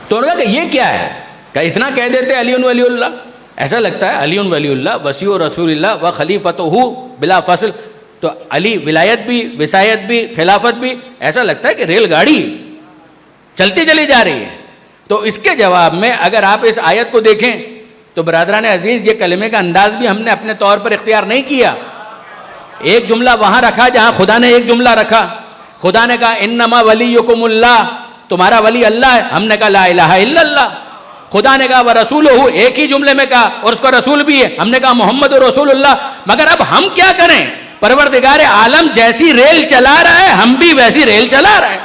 Speaker 1: تو انہوں نے کہا کہ یہ کیا ہے، کہ اتنا کہہ دیتے علی ولی اللہ. ایسا لگتا ہے علی ولی اللہ وصی رسول اللہ و خلیفۃہ بلا فصل. تو علی ولایت بھی، وصایت بھی، خلافت بھی، ایسا لگتا ہے کہ ریل گاڑی چلتی چلی جا رہی ہے. تو اس کے جواب میں اگر آپ اس آیت کو دیکھیں تو برادران عزیز، یہ کلمے کا انداز بھی ہم نے اپنے طور پر اختیار نہیں کیا. ایک جملہ وہاں رکھا جہاں خدا نے ایک جملہ رکھا. خدا نے کہا انما ولیکم اللہ، تمہارا ولی اللہ ہے. ہم نے کہا لا الہ الا اللہ. خدا نے کہا ورسولہ، ایک ہی جملے میں کہا، اور اس کا رسول بھی ہے. ہم نے کہا محمد رسول اللہ. مگر اب ہم کیا کریں؟ پروردگار عالم جیسی ریل چلا رہا ہے، ہم بھی ویسی ریل چلا رہے ہیں.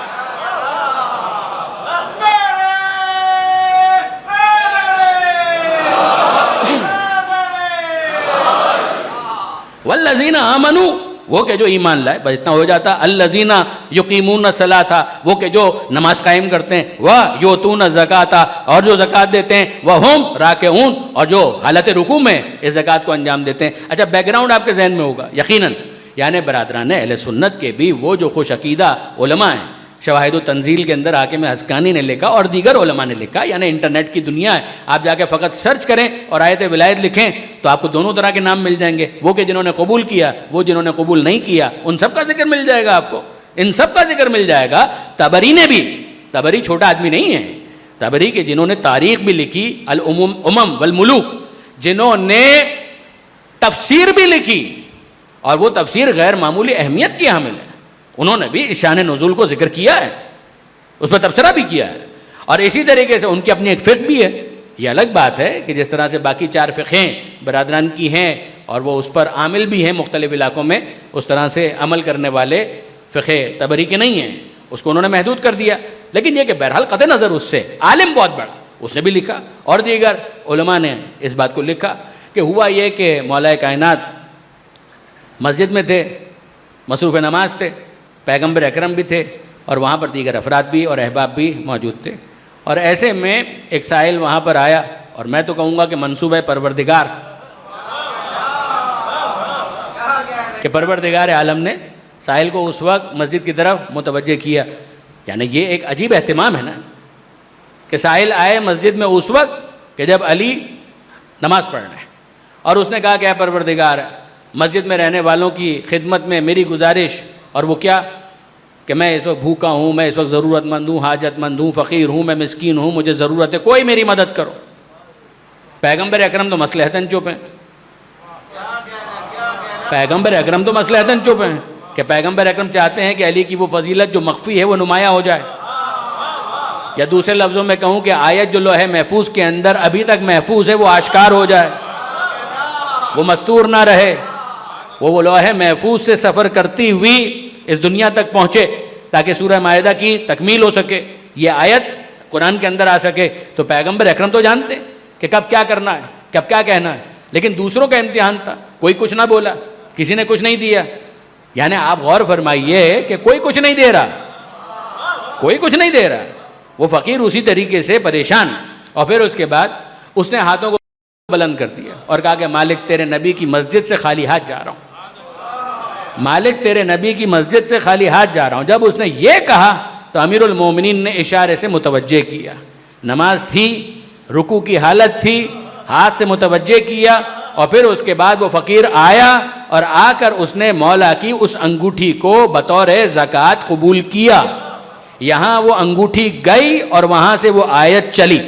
Speaker 1: والذین آمنوا، وہ کہ جو ایمان لائے، بس اتنا ہو جاتا. الذین یقیمون الصلاۃ، وہ کہ جو نماز قائم کرتے ہیں. ویؤتون الزکاۃ، اور جو زکوٰۃ دیتے ہیں. وہم راکعون، اور جو حالت رکوع میں اس زکوٰۃ کو انجام دیتے ہیں. اچھا، بیک گراؤنڈ آپ کے ذہن میں ہوگا یقیناً، یعنی برادران اہل سنت کے بھی وہ جو خوش عقیدہ علماء ہیں، شواہد و تنزیل کے اندر حاکم حسکانی نے لکھا اور دیگر علماء نے لکھا، یعنی انٹرنیٹ کی دنیا ہے، آپ جا کے فقط سرچ کریں اور آیت ولایت لکھیں تو آپ کو دونوں طرح کے نام مل جائیں گے. وہ کہ جنہوں نے قبول کیا، وہ جنہوں نے قبول نہیں کیا، ان سب کا ذکر مل جائے گا آپ کو، ان سب کا ذکر مل جائے گا. تبری نے بھی، تبری چھوٹا آدمی نہیں ہے، تبری کے جنہوں نے تاریخ بھی لکھی، الامم والملوک، جنہوں نے تفسیر بھی لکھی، اور وہ تفسیر غیر معمولی اہمیت کی حامل ہے. انہوں نے بھی شان نزول کو ذکر کیا ہے، اس پر تبصرہ بھی کیا ہے. اور اسی طریقے سے ان کی اپنی ایک فقہ بھی ہے. یہ الگ بات ہے کہ جس طرح سے باقی 4 فقہیں برادران کی ہیں اور وہ اس پر عامل بھی ہیں مختلف علاقوں میں، اس طرح سے عمل کرنے والے فقہ تبری کے نہیں ہیں. اس کو انہوں نے محدود کر دیا. لیکن یہ کہ بہرحال قطع نظر اس سے عالم بہت بڑا، اس نے بھی لکھا اور دیگر علماء نے اس بات کو لکھا کہ ہوا یہ کہ مولا کائنات مسجد میں تھے، مصروف نماز تھے، پیغمبر اکرم بھی تھے، اور وہاں پر دیگر افراد بھی اور احباب بھی موجود تھے. اور ایسے میں ایک سائل وہاں پر آیا، اور میں تو کہوں گا کہ منصوبہ پروردگار، کہ پروردگار عالم نے سائل کو اس وقت مسجد کی طرف متوجہ کیا. یعنی یہ ایک عجیب اہتمام ہے نا، کہ سائل آئے مسجد میں اس وقت کہ جب علی نماز پڑھ رہے ہیں، اور اس نے کہا کہ اے پروردگار، مسجد میں رہنے والوں کی خدمت میں میری گزارش، اور وہ کیا کہ میں اس وقت بھوکا ہوں، میں اس وقت ضرورت مند ہوں، حاجت مند ہوں، فقیر ہوں، میں مسکین ہوں، مجھے ضرورت ہے، کوئی میری مدد کرو. پیغمبر اکرم تو مصلحتاً چپ ہیں، پیغمبر اکرم تو مصلحتاً چپ ہیں، کہ پیغمبر اکرم چاہتے ہیں کہ علی کی وہ فضیلت جو مخفی ہے وہ نمایاں ہو جائے. یا دوسرے لفظوں میں کہوں کہ آیت جو لوح محفوظ کے اندر ابھی تک محفوظ ہے وہ آشکار ہو جائے، وہ مستور نہ رہے، وہ لوح محفوظ سے سفر کرتی ہوئی اس دنیا تک پہنچے تاکہ سورہ مائدہ کی تکمیل ہو سکے، یہ آیت قرآن کے اندر آ سکے. تو پیغمبر اکرم تو جانتے کہ کب کیا کرنا ہے، کب کیا کہنا ہے، لیکن دوسروں کا امتحان تھا. کوئی کچھ نہ بولا، کسی نے کچھ نہیں دیا. یعنی آپ غور فرمائیے کہ کوئی کچھ نہیں دے رہا، کوئی کچھ نہیں دے رہا، وہ فقیر اسی طریقے سے پریشان. اور پھر اس کے بعد اس نے ہاتھوں کو بلند کر دیا اور کہا کہ مالک تیرے نبی کی مسجد سے خالی ہاتھ جا رہا ہوں، مالک تیرے نبی کی مسجد سے خالی ہاتھ جا رہا ہوں. جب اس نے یہ کہا تو امیر المومنین نے اشارے سے متوجہ کیا. نماز تھی، رکوع کی حالت تھی، ہاتھ سے متوجہ کیا، اور پھر اس کے بعد وہ فقیر آیا اور آ کر اس نے مولا کی اس انگوٹھی کو بطور زکوٰۃ قبول کیا. یہاں وہ انگوٹھی گئی اور وہاں سے وہ آیت چلی،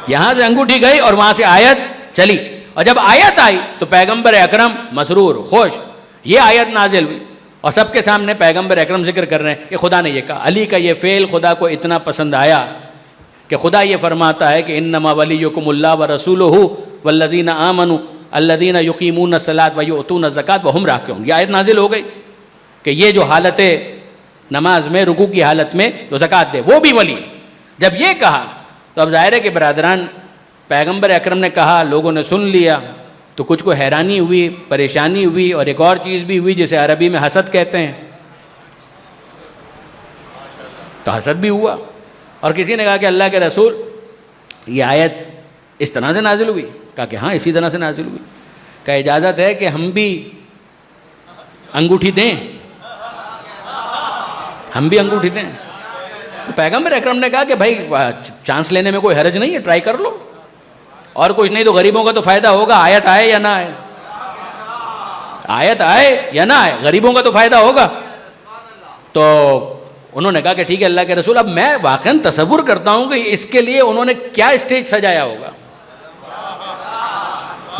Speaker 1: یہاں سے انگوٹھی گئی اور وہاں سے آیت چلی. اور جب آیت آئی تو پیغمبر اکرم مسرور، خوش. یہ آیت نازل ہوئی اور سب کے سامنے پیغمبر اکرم ذکر کر رہے ہیں کہ خدا نے یہ کہا. علی کا یہ فعل خدا کو اتنا پسند آیا کہ خدا یہ فرماتا ہے کہ انما ولیکم اللہ ورسولہ والذین آمنوا الذین یقیمون الصلاۃ ویؤتون الزکاۃ وہم راکعون. یہ آیت نازل ہو گئی کہ یہ جو حالت نماز میں رکوع کی حالت میں جو زکوٰۃ دے وہ بھی ولی. جب یہ کہا تو اب ظاہر ہے کہ برادران پیغمبر اکرم نے کہا, لوگوں نے سن لیا, تو کچھ کو حیرانی ہوئی, پریشانی ہوئی, اور ایک اور چیز بھی ہوئی جسے عربی میں حسد کہتے ہیں. تو حسد بھی ہوا, اور کسی نے کہا کہ اللہ کے رسول یہ آیت اس طرح سے نازل ہوئی؟ کہا کہ ہاں اسی طرح سے نازل ہوئی. کہ اجازت ہے کہ ہم بھی انگوٹھی دیں, ہم بھی انگوٹھی دیں؟ تو پیغمبر اکرم نے کہا کہ بھائی چانس لینے میں کوئی حرج نہیں ہے, ٹرائی کر لو, اور کچھ نہیں تو غریبوں کا تو فائدہ ہوگا, آیت آئے یا نہ آئے, آیت آئے یا نہ آئے, غریبوں کا تو فائدہ ہوگا. تو انہوں نے کہا کہ ٹھیک ہے اللہ کے رسول. اب میں واقعاً تصور کرتا ہوں کہ اس کے لیے انہوں نے کیا اسٹیج سجایا ہوگا.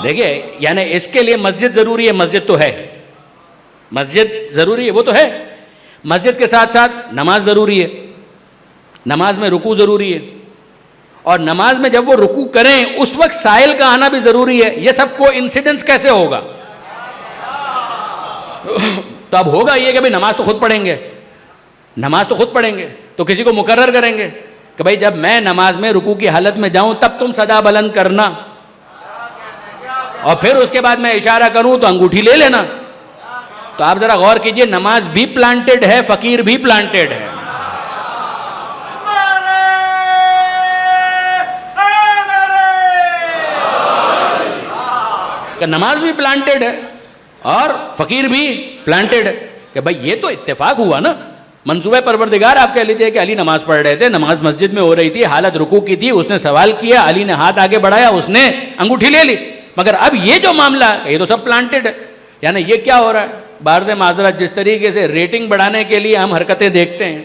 Speaker 1: دیکھیے یعنی اس کے لیے مسجد ضروری ہے, مسجد تو ہے, مسجد ضروری ہے, وہ تو ہے. مسجد کے ساتھ ساتھ نماز ضروری ہے, نماز میں رکوع ضروری ہے, اور نماز میں جب وہ رکوع کریں اس وقت سائل کا آنا بھی ضروری ہے. یہ سب کو انسیڈنس کیسے ہوگا؟ تو اب ہوگا یہ کہ بھائی نماز تو خود پڑھیں گے, نماز تو خود پڑھیں گے, تو کسی کو مقرر کریں گے کہ بھائی جب میں نماز میں رکوع کی حالت میں جاؤں تب تم صدا بلند کرنا, اور پھر اس کے بعد میں اشارہ کروں تو انگوٹھی لے لینا. تو آپ ذرا غور کیجئے, نماز بھی پلانٹڈ ہے, فقیر بھی پلانٹڈ ہے. کہ نماز بھی پلانٹڈ ہے اور فقیر بھی پلانٹڈ ہے. کہ بھائی یہ تو اتفاق ہوا نا, منصوبہ پروردگار آپ کہہ لیجئے کہ علی نماز پڑھ رہے تھے, نماز مسجد میں ہو رہی تھی, حالت رکوع کی تھی, اس نے سوال کیا, علی نے ہاتھ آگے بڑھایا, اس نے انگوٹھی لے لی. مگر اب یہ جو معاملہ ہے یہ تو سب پلانٹڈ ہے. یعنی یہ کیا ہو رہا ہے؟ بعض معذرت جس طریقے سے ریٹنگ بڑھانے کے لیے ہم حرکتیں دیکھتے ہیں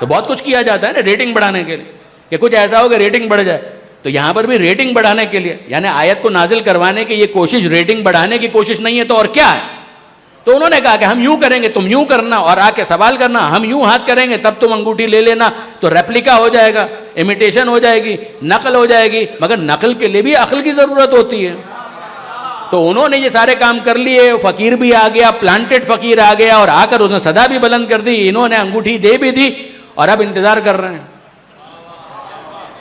Speaker 1: تو بہت کچھ کیا جاتا ہے نا ریٹنگ بڑھانے کے لیے, کہ کچھ ایسا ہو کہ ریٹنگ بڑھ جائے. تو یہاں پر بھی ریٹنگ بڑھانے کے لیے, یعنی آیت کو نازل کروانے کی یہ کوشش ریٹنگ بڑھانے کی کوشش نہیں ہے تو اور کیا ہے؟ تو انہوں نے کہا کہ ہم یوں کریں گے, تم یوں کرنا, اور آ کے سوال کرنا, ہم یوں ہاتھ کریں گے تب تم انگوٹھی لے لینا. تو ریپلیکا ہو جائے گا, امیٹیشن ہو جائے گی, نقل ہو جائے گی. مگر نقل کے لیے بھی عقل کی ضرورت ہوتی ہے. تو انہوں نے یہ سارے کام کر لیے, فقیر بھی آ گیا, پلانٹڈ فقیر آ گیا, اور آ کر اس نے صدا بھی بلند کر دی, انہوں نے انگوٹھی دے بھی دی, اور اب انتظار کر رہے ہیں,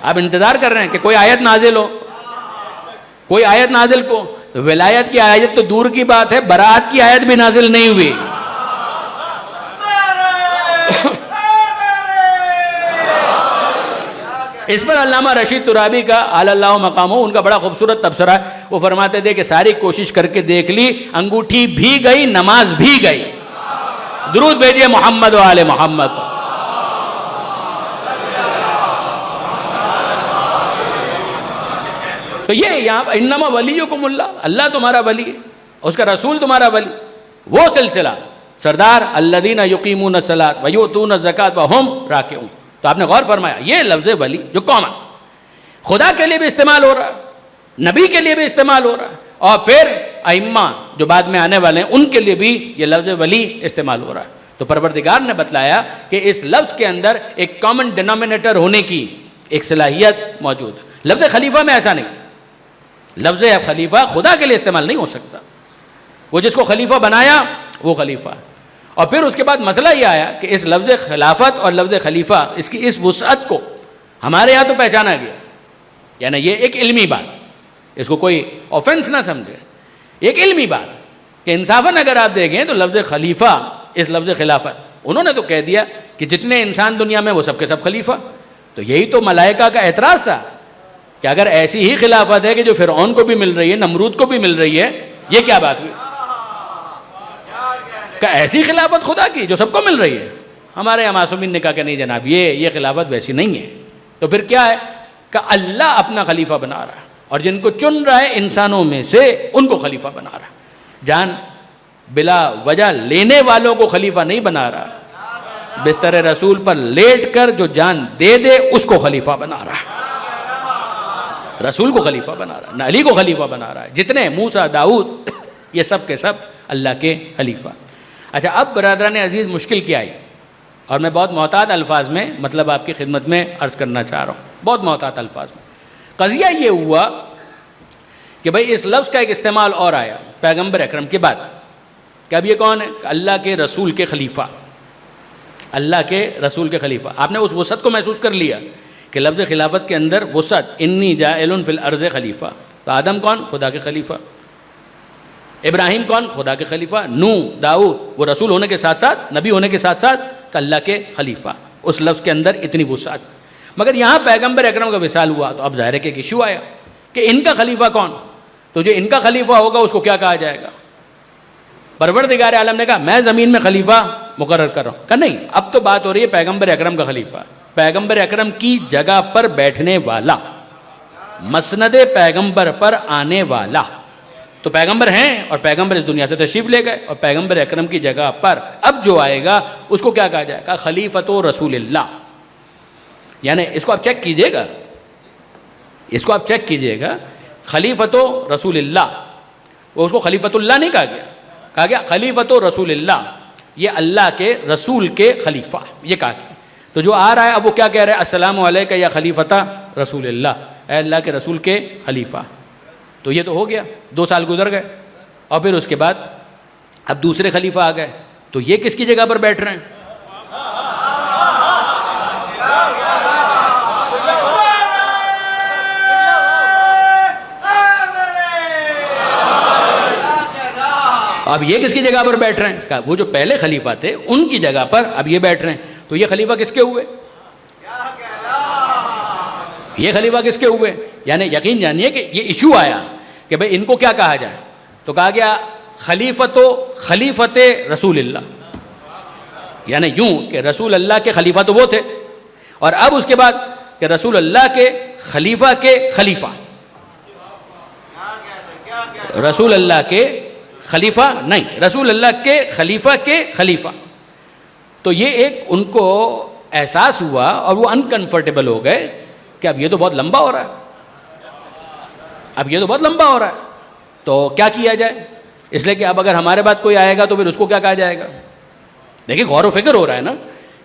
Speaker 1: اب انتظار کر رہے ہیں کہ کوئی آیت نازل ہو, کوئی آیت نازل کو. ولایت کی آیت تو دور کی بات ہے, برات کی آیت بھی نازل نہیں ہوئی. اس پر علامہ رشید ترابی کا اعلی اللہ مقامہ, ان کا بڑا خوبصورت تبصرہ ہے. وہ فرماتے تھے کہ ساری کوشش کر کے دیکھ لی, انگوٹھی بھی گئی, نماز بھی گئی. درود بھیجیے محمد و آل محمد. تو یہ یہاں انما ولیکم اللہ, اللہ تمہارا ولی ہے, اس کا رسول تمہارا ولی. وہ سلسلہ سردار الذین یقیمون الصلاۃ ویؤتون الزکاۃ وہم راکعون. تو آپ نے غور فرمایا یہ لفظ ولی جو کامن خدا کے لیے بھی استعمال ہو رہا ہے, نبی کے لیے بھی استعمال ہو رہا ہے, اور پھر ائمہ جو بعد میں آنے والے ہیں ان کے لیے بھی یہ لفظ ولی استعمال ہو رہا ہے. تو پروردگار نے بتلایا کہ اس لفظ کے اندر ایک کامن ڈینومینیٹر ہونے کی ایک صلاحیت موجود ہے. لفظ خلیفہ میں ایسا نہیں, لفظ خلیفہ خدا کے لیے استعمال نہیں ہو سکتا. وہ جس کو خلیفہ بنایا وہ خلیفہ ہے. اور پھر اس کے بعد مسئلہ یہ آیا کہ اس لفظ خلافت اور لفظ خلیفہ اس کی اس وسعت کو ہمارے یہاں تو پہچانا گیا, یعنی یہ ایک علمی بات, اس کو کوئی آفینس نہ سمجھے, ایک علمی بات کہ انصافاً اگر آپ دیکھیں تو لفظ خلیفہ اس لفظ خلافت, انہوں نے تو کہہ دیا کہ جتنے انسان دنیا میں وہ سب کے سب خلیفہ. تو یہی تو ملائکہ کا اعتراض تھا کہ اگر ایسی ہی خلافت ہے کہ جو فرعون کو بھی مل رہی ہے, نمرود کو بھی مل رہی ہے, یہ کیا بات ہوئی؟ کہ ایسی خلافت خدا کی جو سب کو مل رہی ہے. ہمارے یہاں معصومین نے کہا کہ نہیں جناب یہ خلافت ویسی نہیں ہے. تو پھر کیا ہے کہ اللہ اپنا خلیفہ بنا رہا ہے, اور جن کو چن رہا ہے انسانوں میں سے ان کو خلیفہ بنا رہا ہے. جان بلا وجہ لینے والوں کو خلیفہ نہیں بنا رہا, بستر رسول پر لیٹ کر جو جان دے دے اس کو خلیفہ بنا رہا ہے. رسول کو خلیفہ بنا رہا ہے, نہ علی کو خلیفہ بنا رہا ہے. جتنے موسیٰ, داؤد, یہ سب کے سب اللہ کے خلیفہ. اچھا اب برادران عزیز مشکل کیا آئی, اور میں بہت محتاط الفاظ میں مطلب آپ کی خدمت میں عرض کرنا چاہ رہا ہوں, بہت محتاط الفاظ میں. قضیہ یہ ہوا کہ بھائی اس لفظ کا ایک استعمال اور آیا پیغمبر اکرم کے بعد کہ اب یہ کون ہے؟ اللہ کے رسول کے خلیفہ، اللہ کے رسول کے خلیفہ. آپ نے اس وسعت کو محسوس کر لیا کہ لفظ خلافت کے اندر وسعت، انی جاعل فی الارض خلیفہ. تو آدم کون؟ خدا کے خلیفہ. ابراہیم کون؟ خدا کے خلیفہ. نوح، داؤد، وہ رسول ہونے کے ساتھ ساتھ، نبی ہونے کے ساتھ ساتھ اللہ کے خلیفہ. اس لفظ کے اندر اتنی وسعت. مگر یہاں پیغمبر اکرم کا وصال ہوا تو اب ظاہر ہے کہ ایک ایشو آیا کہ ان کا خلیفہ کون؟ تو جو ان کا خلیفہ ہوگا اس کو کیا کہا جائے گا؟ پروردگار عالم نے کہا میں زمین میں خلیفہ مقرر کر رہا ہوں. کہا نہیں، اب تو بات ہو رہی ہے پیغمبر اکرم کا خلیفہ، پیغمبر اکرم کی جگہ پر بیٹھنے والا، مسند پیغمبر پر آنے والا. تو پیغمبر ہیں اور پیغمبر اس دنیا سے تشریف لے گئے، اور پیغمبر اکرم کی جگہ پر اب جو آئے گا اس کو کیا کہا جائے گا؟ خلیفۃ رسول اللہ. یعنی اس کو آپ چیک کیجئے گا، اس کو آپ چیک کیجئے گا، خلیفۃ رسول اللہ، وہ اس کو خلیفۃ اللہ نہیں کہا گیا، کہا گیا خلیفۃ رسول اللہ، یہ اللہ کے رسول کے خلیفہ، یہ کہا گیا. تو جو آ رہا ہے اب وہ کیا کہہ رہا ہے؟ السلام علیکم یا خلیفۃ رسول اللہ، اے اللہ کے رسول کے خلیفہ. تو یہ تو ہو گیا، 2 سال گزر گئے، اور پھر اس کے بعد اب دوسرے خلیفہ آ گئے. تو یہ کس کی جگہ پر بیٹھ رہے ہیں؟ اب یہ کس کی جگہ پر بیٹھ رہے ہیں؟ کہا وہ جو پہلے خلیفہ تھے ان کی جگہ پر اب یہ بیٹھ رہے ہیں. تو یہ خلیفہ کس کے ہوئے؟ یہ خلیفہ کس کے ہوئے؟ یعنی یقین جانیے کہ یہ ایشو آیا کہ بھئی ان کو کیا کہا جائے. تو کہا گیا خلیفت رسول اللہ، یعنی یوں کہ رسول اللہ کے خلیفہ تو وہ تھے، اور اب اس کے بعد کہ رسول اللہ کے خلیفہ کے خلیفہ. رسول اللہ کے خلیفہ نہیں، رسول اللہ کے خلیفہ کے خلیفہ. تو یہ ایک ان کو احساس ہوا اور وہ انکمفرٹیبل ہو گئے کہ اب یہ تو بہت لمبا ہو رہا ہے، اب یہ تو بہت لمبا ہو رہا ہے. تو کیا کیا جائے؟ اس لیے کہ اب اگر ہمارے بعد کوئی آئے گا تو پھر اس کو کیا کہا جائے گا؟ دیکھیں غور و فکر ہو رہا ہے نا،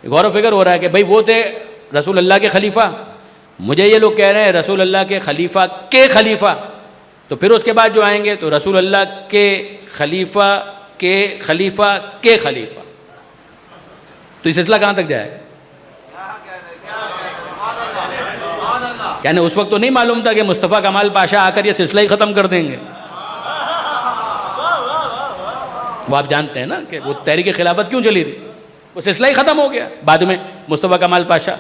Speaker 1: غور و فکر ہو رہا ہے کہ بھئی وہ تھے رسول اللہ کے خلیفہ، مجھے یہ لوگ کہہ رہے ہیں رسول اللہ کے خلیفہ کے خلیفہ. تو پھر اس کے بعد جو آئیں گے تو رسول اللہ کے خلیفہ کے خلیفہ کے خلیفہ. تو یہ سلسلہ کہاں تک جائے گا؟ یعنی اس وقت تو نہیں معلوم تھا کہ مصطفیٰ کمال پاشا آ کر یہ سلسلہ ہی ختم کر دیں گے. وہ آپ جانتے ہیں نا کہ وہ تحریک خلافت کیوں چلی تھی، وہ سلسلہ ہی ختم ہو گیا بعد میں مصطفیٰ کمال پاشا،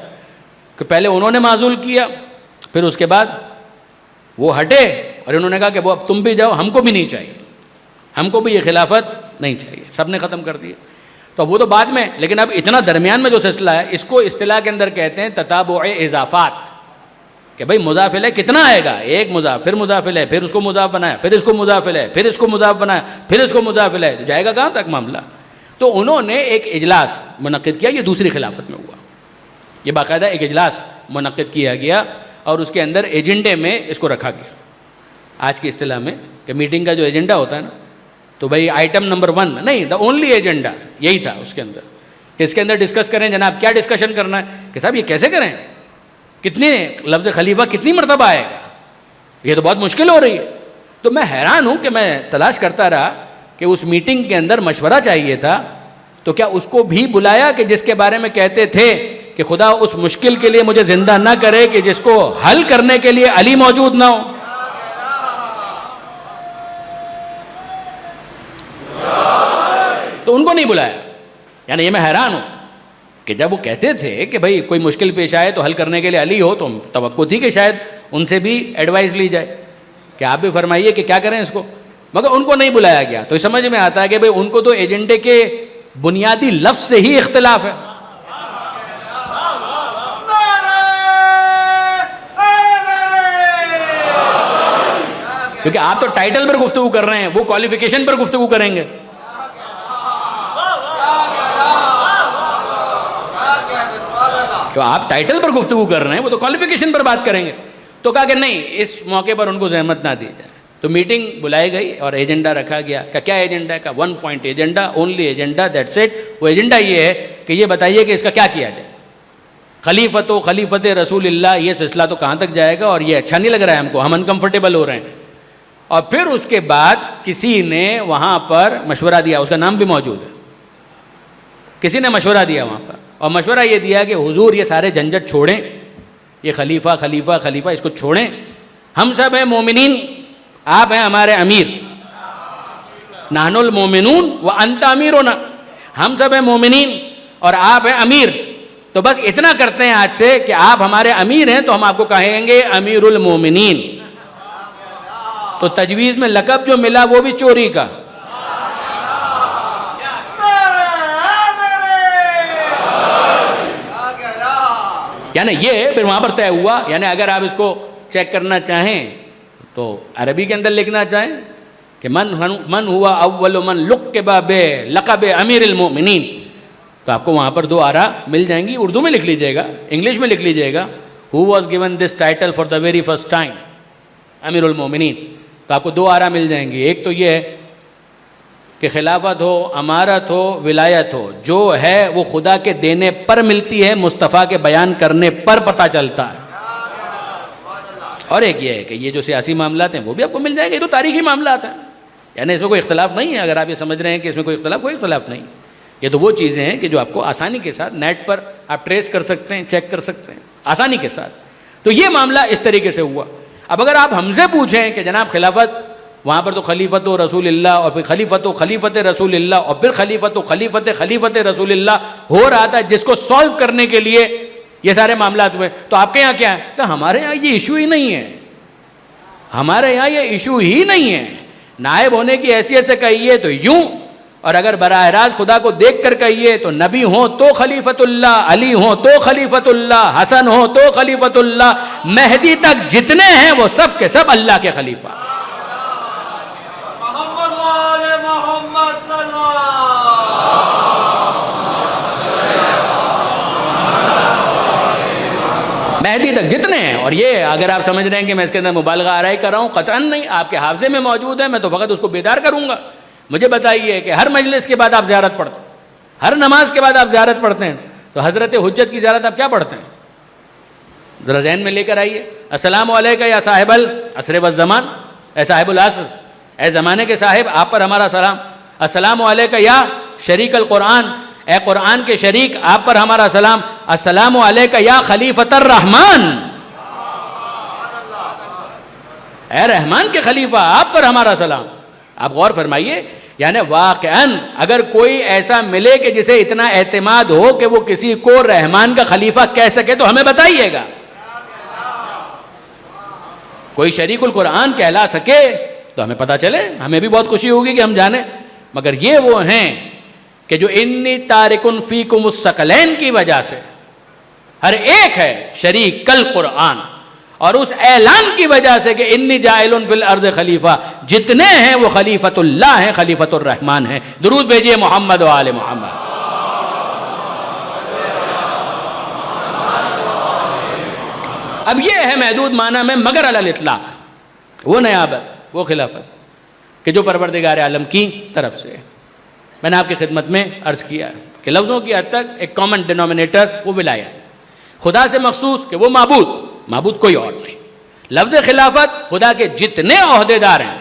Speaker 1: کہ پہلے انہوں نے معزول کیا، پھر اس کے بعد وہ ہٹے اور انہوں نے کہا کہ وہ اب تم بھی جاؤ، ہم کو بھی نہیں چاہیے، ہم کو بھی یہ خلافت نہیں چاہیے، سب نے ختم کر دیا. تو وہ تو بعد میں، لیکن اب اتنا درمیان میں جو سلسلہ ہے اس کو اصطلاح کے اندر کہتے ہیں تتابع اضافات، کہ بھئی مضاف الیہ کتنا آئے گا، ایک مضاف، پھر مضاف الیہ، پھر اس کو مضاف بنایا، پھر اس کو مضاف الیہ، پھر اس کو مضاف بنایا، پھر اس کو مضاف الیہ، تو جائے گا کہاں تک معاملہ. تو انہوں نے ایک اجلاس منعقد کیا، یہ دوسری خلافت میں ہوا، یہ باقاعدہ ایک اجلاس منعقد کیا گیا اور اس کے اندر ایجنڈے میں اس کو رکھا گیا. آج کی اصطلاح میں کہ میٹنگ کا جو ایجنڈا ہوتا ہے نا، تو بھئی آئٹم نمبر 1 نہیں، دا اونلی ایجنڈا یہی تھا اس کے اندر، کہ اس کے اندر ڈسکس کریں جناب کیا ڈسکشن کرنا ہے، کہ صاحب یہ کیسے کریں، کتنی لفظ خلیفہ کتنی مرتبہ آئے گا، یہ تو بہت مشکل ہو رہی ہے. تو میں حیران ہوں کہ میں تلاش کرتا رہا کہ اس میٹنگ کے اندر مشورہ چاہیے تھا، تو کیا اس کو بھی بلایا کہ جس کے بارے میں کہتے تھے کہ خدا اس مشکل کے لیے مجھے زندہ نہ کرے کہ جس کو حل کرنے کے لیے علی موجود نہ ہو. تو ان کو نہیں بلایا. یعنی یہ میں حیران ہوں کہ جب وہ کہتے تھے کہ بھئی کوئی مشکل پیش آئے تو حل کرنے کے لیے علی ہو، تو توقع تھی کہ شاید ان سے بھی ایڈوائز لی جائے کہ آپ بھی فرمائیے کہ کیا کریں اس کو، مگر ان کو نہیں بلایا گیا. تو سمجھ میں آتا ہے کہ بھئی ان کو تو ایجنڈے کے بنیادی لفظ سے ہی اختلاف ہے. کیونکہ آپ تو ٹائٹل پر گفتگو کر رہے ہیں، وہ کوالیفیکیشن پر گفتگو کریں گے. تو آپ ٹائٹل پر گفتگو کر رہے ہیں، وہ تو کوالیفیکیشن پر بات کریں گے. تو کہا کہ نہیں، اس موقع پر ان کو زحمت نہ دی جائے. تو میٹنگ بلائی گئی اور ایجنڈا رکھا گیا. کہ کیا ایجنڈا ہے؟ کا 1 point agenda, only agenda, that's it. وہ ایجنڈا یہ ہے کہ یہ بتائیے کہ اس کا کیا کیا جائے. خلیفت رسول اللہ، یہ سلسلہ تو کہاں تک جائے گا، اور یہ اچھا نہیں لگ رہا ہے ہم کو، ہم انکمفرٹیبل ہو رہے ہیں. اور پھر اس کے بعد کسی نے وہاں پر مشورہ دیا، اس کا نام بھی موجود ہے، کسی نے مشورہ دیا وہاں پر، اور مشورہ یہ دیا کہ حضور یہ سارے جھنجھٹ چھوڑیں، یہ خلیفہ خلیفہ خلیفہ اس کو چھوڑیں، ہم سب ہیں مومنین، آپ ہیں ہمارے امیر، نحن المومنون وانت امیرنا، ہم سب ہیں مومنین اور آپ ہیں امیر، تو بس اتنا کرتے ہیں آج سے کہ آپ ہمارے امیر ہیں تو ہم آپ کو کہیں گے امیر المومنین. تو تجویز میں لقب جو ملا وہ بھی چوری کا. یعنی یہ پھر وہاں پر طے ہوا. یعنی اگر آپ اس کو چیک کرنا چاہیں تو عربی کے اندر لکھنا چاہیں کہ من ہوا اول من لقب امیر المومنین، تو آپ کو وہاں پر 2 آرا مل جائیں گی. اردو میں لکھ لیجئے گا، انگلش میں لکھ لیجئے گا who was given this title for the very first time امیر المومنین، تو آپ کو 2 آرا مل جائیں گی. ایک تو یہ ہے کہ خلافت ہو، امارت ہو، ولایت ہو، جو ہے وہ خدا کے دینے پر ملتی ہے، مصطفیٰ کے بیان کرنے پر پتہ چلتا ہے. اور ایک یہ ہے کہ یہ جو سیاسی معاملات ہیں وہ بھی آپ کو مل جائیں گے، یہ تو تاریخی معاملات ہیں، یعنی اس میں کوئی اختلاف نہیں ہے. اگر آپ یہ سمجھ رہے ہیں کہ اس میں کوئی اختلاف نہیں، یہ تو وہ چیزیں ہیں کہ جو آپ کو آسانی کے ساتھ نیٹ پر آپ ٹریس کر سکتے ہیں، چیک کر سکتے ہیں آسانی کے ساتھ. تو یہ معاملہ اس طریقے سے ہوا. اب اگر آپ ہم سے پوچھیں کہ جناب خلافت وہاں پر تو خلیفت و رسول اللہ، اور پھر خلیفت رسول اللہ، اور پھر خلیفت رسول اللہ ہو رہا تھا، جس کو سولو کرنے کے لیے یہ سارے معاملات ہوئے، تو آپ کے یہاں کیا ہے؟ کہ ہمارے یہاں یہ ایشو ہی نہیں ہے، ہمارے یہاں یہ ایشو ہی نہیں ہے. نائب ہونے کی حیثیت سے کہیے تو یوں، اور اگر براہ راست خدا کو دیکھ کر کہیے تو نبی ہوں تو خلیفت اللہ، علی ہوں تو خلیفت اللہ، حسن ہوں تو خلیفت اللہ، مہدی تک جتنے ہیں وہ سب کے سب اللہ کے خلیفہ. مہدی تک جتنے ہیں. اور یہ اگر آپ سمجھ رہے ہیں کہ میں اس کے اندر مبالغہ آرائی کر رہا ہوں، قطعاً نہیں، آپ کے حافظے میں موجود ہے، میں تو فقط اس کو بیدار کروں گا. مجھے بتائیے کہ ہر مجلس کے بعد آپ زیارت پڑھتے ہیں، ہر نماز کے بعد آپ زیارت پڑھتے ہیں، تو حضرت حجت کی زیارت آپ کیا پڑھتے ہیں؟ ذرا ذہن میں لے کر آئیے. السلام علیکم یا صاحب العصر والزمان، اے صاحب العصر، اے زمانے کے صاحب، آپ پر ہمارا سلام. السلام علیکم یا شریک القرآن، اے قرآن کے شریک، آپ پر ہمارا سلام. السلام علیکم یا خلیفۃ الرحمن، اے رحمان کے خلیفہ، آپ پر ہمارا سلام. آپ غور فرمائیے، یعنی واقعاً اگر کوئی ایسا ملے کہ جسے اتنا اعتماد ہو کہ وہ کسی کو رحمان کا خلیفہ کہہ سکے تو ہمیں بتائیے گا. کوئی شریک القرآن کہلا سکے تو ہمیں پتہ چلے، ہمیں بھی بہت خوشی ہوگی کہ ہم جانیں. مگر یہ وہ ہیں کہ جو انی تارکن فیکم الثقلین کی وجہ سے ہر ایک ہے شریک کل قرآن، اور اس اعلان کی وجہ سے کہ انی جاعل فی الارض خلیفہ، جتنے ہیں وہ خلیفۃ اللہ ہیں، خلیفۃ الرحمن ہیں. درود بھیجئے محمد و آل محمد. اب یہ ہے محدود معنی میں مگر علی الاطلاق وہ نیابت، وہ خلافت کہ جو پروردگار عالم کی طرف سے. میں نے آپ کی خدمت میں عرض کیا کہ لفظوں کی حد تک ایک کامن ڈینومینیٹر وہ ولایت، خدا سے مخصوص کہ وہ معبود کوئی اور نہیں. لفظ خلافت خدا کے جتنے عہدے دار ہیں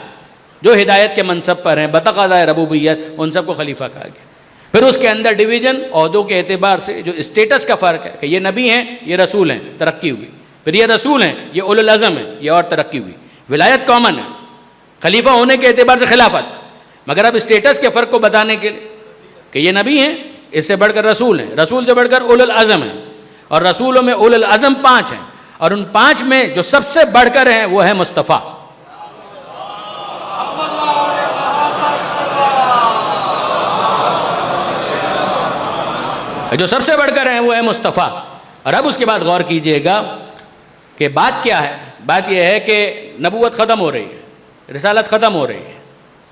Speaker 1: جو ہدایت کے منصب پر ہیں بتقاضۂ ربوبیت، ان سب کو خلیفہ کہا گیا. پھر اس کے اندر ڈویژن عہدوں کے اعتبار سے جو اسٹیٹس کا فرق ہے کہ یہ نبی ہیں، یہ رسول ہیں، ترقی ہوئی. پھر یہ رسول ہیں، یہ اولو العزم ہیں، یہ اور ترقی ہوئی. ولایت کامن ہے، خلیفہ ہونے کے اعتبار سے خلافت. مگر اب اسٹیٹس کے فرق کو بتانے کے لیے کہ یہ نبی ہیں، اس سے بڑھ کر رسول ہیں، رسول سے بڑھ کر اولو العزم ہیں، اور رسولوں میں اولو العزم 5 ہیں، اور ان 5 میں جو سب سے بڑھ کر ہیں وہ ہے مصطفیٰ. جو سب سے بڑھ کر ہیں وہ ہے مصطفیٰ. اور اب اس کے بعد غور کیجئے گا کہ بات کیا ہے. بات یہ ہے کہ نبوت ختم ہو رہی ہے، رسالت ختم ہو رہی ہے.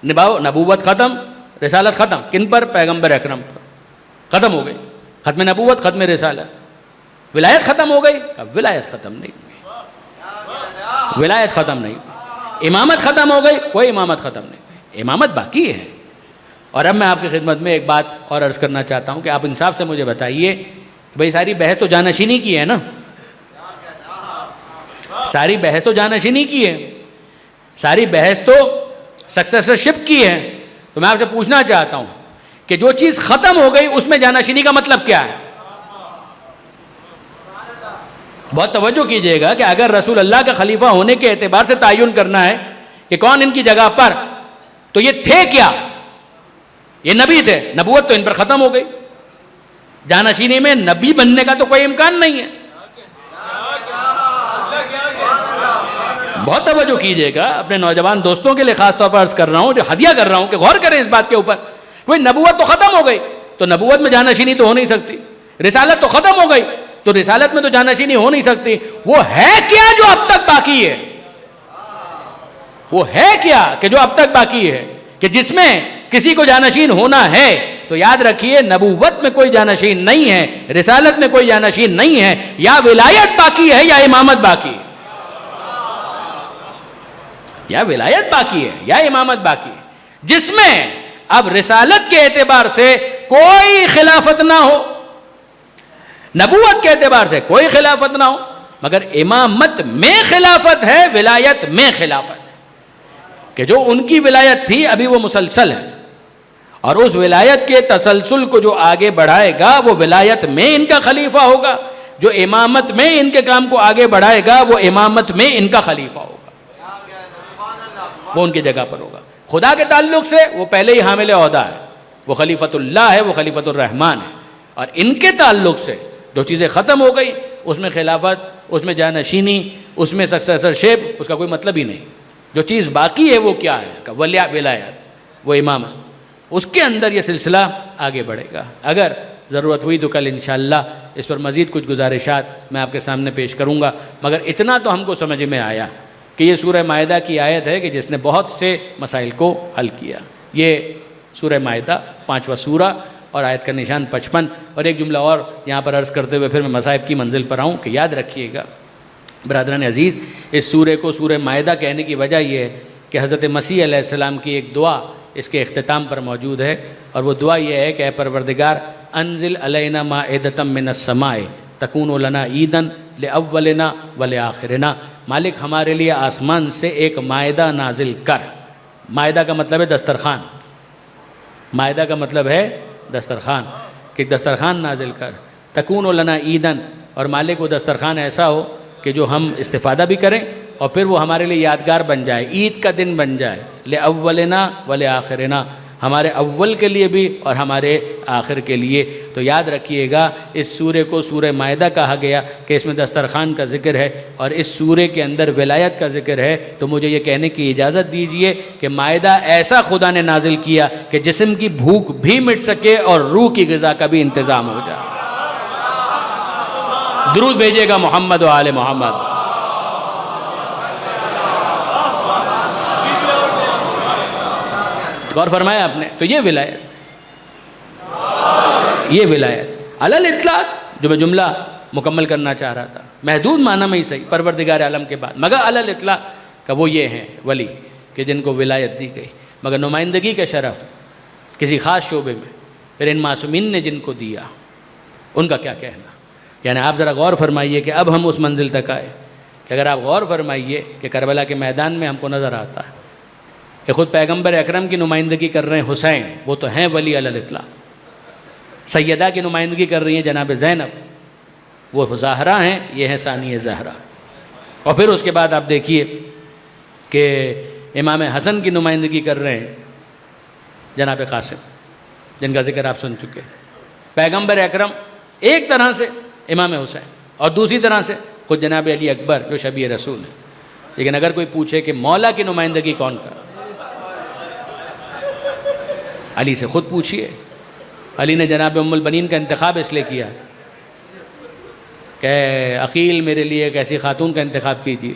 Speaker 1: نبوت ختم، رسالت ختم. کن پر؟ پیغمبر اکرم پر. ختم ہو گئی، ختم نبوت، ختم رسالت. ولایت ختم ہو گئی؟ ولایت ختم نہیں ہوئی، ولایت ختم نہیں ہوئی. امامت ختم ہو گئی؟ کوئی امامت ختم نہیں ہوئی، امامت باقی ہے. اور اب میں آپ کی خدمت میں ایک بات اور عرض کرنا چاہتا ہوں کہ آپ انصاف سے مجھے بتائیے بھئی ساری بحث تو جانشینی کی ہے نا، ساری بحث تو جانشینی کی ہے، ساری بحث تو سکسیسرشپ کی ہے. تو میں آپ سے پوچھنا چاہتا ہوں کہ جو چیز ختم ہو گئی اس میں جانشینی کا مطلب کیا ہے؟ بہت توجہ کیجئے گا کہ اگر رسول اللہ کا خلیفہ ہونے کے اعتبار سے تعین کرنا ہے کہ کون ان کی جگہ پر، تو یہ تھے کیا؟ یہ نبی تھے، نبوت تو ان پر ختم ہو گئی، جانشینی میں نبی بننے کا تو کوئی امکان نہیں ہے. بہت توجہ کیجئے گا، اپنے نوجوان دوستوں کے لیے خاص طور پر عرض کر رہا ہوں، جو ہدیہ کر رہا ہوں کہ غور کریں اس بات کے اوپر. کوئی نبوت تو ختم ہو گئی تو نبوت میں جانشینی تو ہو نہیں سکتی، رسالت تو ختم ہو گئی تو رسالت میں تو جانشینی ہو نہیں سکتی. وہ ہے کیا جو اب تک باقی ہے؟ وہ ہے کیا کہ جو اب تک باقی ہے کہ جس میں کسی کو جانشین ہونا ہے؟ تو یاد رکھیے نبوت میں کوئی جانشین نہیں ہے، رسالت میں کوئی جانشین نہیں ہے. یا ولایت باقی ہے یا امامت باقی ہے، یا ولایت باقی ہے یا امامت باقی ہے، جس میں اب رسالت کے اعتبار سے کوئی خلافت نہ ہو، نبوت کے اعتبار سے کوئی خلافت نہ ہو، مگر امامت میں خلافت ہے، ولایت میں خلافت ہے. کہ جو ان کی ولایت تھی ابھی وہ مسلسل ہے، اور اس ولایت کے تسلسل کو جو آگے بڑھائے گا وہ ولایت میں ان کا خلیفہ ہوگا، جو امامت میں ان کے کام کو آگے بڑھائے گا وہ امامت میں ان کا خلیفہ ہوگا، وہ ان کی جگہ پر ہوگا. خدا کے تعلق سے وہ پہلے ہی حامل عہدہ ہے، وہ خلیفۃ اللہ ہے، وہ خلیفۃ الرحمن ہے. اور ان کے تعلق سے جو چیزیں ختم ہو گئی اس میں خلافت، اس میں جانشینی، اس میں سکسیسرشپ، اس کا کوئی مطلب ہی نہیں. جو چیز باقی ہے وہ کیا ہے؟ کہ ولایت، وہ امامت، اس کے اندر یہ سلسلہ آگے بڑھے گا. اگر ضرورت ہوئی تو کل انشاءاللہ اس پر مزید کچھ گزارشات میں آپ کے سامنے پیش کروں گا، مگر اتنا تو ہم کو سمجھ میں آیا کہ یہ سورہ مائدہ کی آیت ہے کہ جس نے بہت سے مسائل کو حل کیا. یہ سورہ مائدہ 5واں سورہ اور آیت کا نشان 55. اور ایک جملہ اور یہاں پر عرض کرتے ہوئے پھر میں مصائب کی منزل پر آؤں کہ یاد رکھیے گا برادران عزیز، اس سورہ کو سورہ مائدہ کہنے کی وجہ یہ ہے کہ حضرت مسیح علیہ السلام کی ایک دعا اس کے اختتام پر موجود ہے، اور وہ دعا یہ ہے کہ اے پروردگار انزل علینا مائدۃ من السماء تکون لنا عیدا لاولنا ولآخرنا. مالک ہمارے لیے آسمان سے ایک مائدہ نازل کر. مائدہ کا مطلب ہے دسترخوان، مائدہ کا مطلب ہے دسترخوان، کہ دسترخوان نازل کر. تکون لنا عیدا، اور مالک وہ دسترخوان ایسا ہو کہ جو ہم استفادہ بھی کریں اور پھر وہ ہمارے لیے یادگار بن جائے، عید کا دن بن جائے. لاولنا ولآخرنا، ہمارے اول کے لیے بھی اور ہمارے آخر کے لیے. تو یاد رکھیے گا اس سورے کو سورہ مائدہ کہا گیا کہ اس میں دسترخوان کا ذکر ہے اور اس سورے کے اندر ولایت کا ذکر ہے. تو مجھے یہ کہنے کی اجازت دیجئے کہ مائدہ ایسا خدا نے نازل کیا کہ جسم کی بھوک بھی مٹ سکے اور روح کی غذا کا بھی انتظام ہو جائے. درود بھیجیے گا محمد و آل محمد. غور فرمایا آپ نے. تو یہ ولایت علی الاطلاق جو میں جملہ مکمل کرنا چاہ رہا تھا، محدود معنی میں ہی صحیح، پروردگار عالم کے بعد، مگر علی الاطلاق کا وہ یہ ہیں ولی کہ جن کو ولایت دی گئی. مگر نمائندگی کا شرف کسی خاص شعبے میں پھر ان معصومین نے جن کو دیا ان کا کیا کہنا. یعنی آپ ذرا غور فرمائیے کہ اب ہم اس منزل تک آئے کہ اگر آپ غور فرمائیے کہ کربلا کے میدان میں ہم کو نظر آتا ہے کہ خود پیغمبر اکرم کی نمائندگی کر رہے ہیں حسین، وہ تو ہیں ولی علی الاطلاق. سیدہ کی نمائندگی کر رہی ہیں جناب زینب، وہ زہرا ہیں، یہ ہیں ثانی زہرا. اور پھر اس کے بعد آپ دیکھیے کہ امام حسن کی نمائندگی کر رہے ہیں جناب قاسم، جن کا ذکر آپ سن چکے. پیغمبر اکرم ایک طرح سے امام حسین اور دوسری طرح سے خود جناب علی اکبر جو شبیہ رسول ہیں. لیکن اگر کوئی پوچھے کہ مولا کی نمائندگی کون کر، علی سے خود پوچھئے. علی نے جناب ام البنین کا انتخاب اس لیے کیا کہ عقیل میرے لیے ایک ایسی خاتون کا انتخاب کیجیے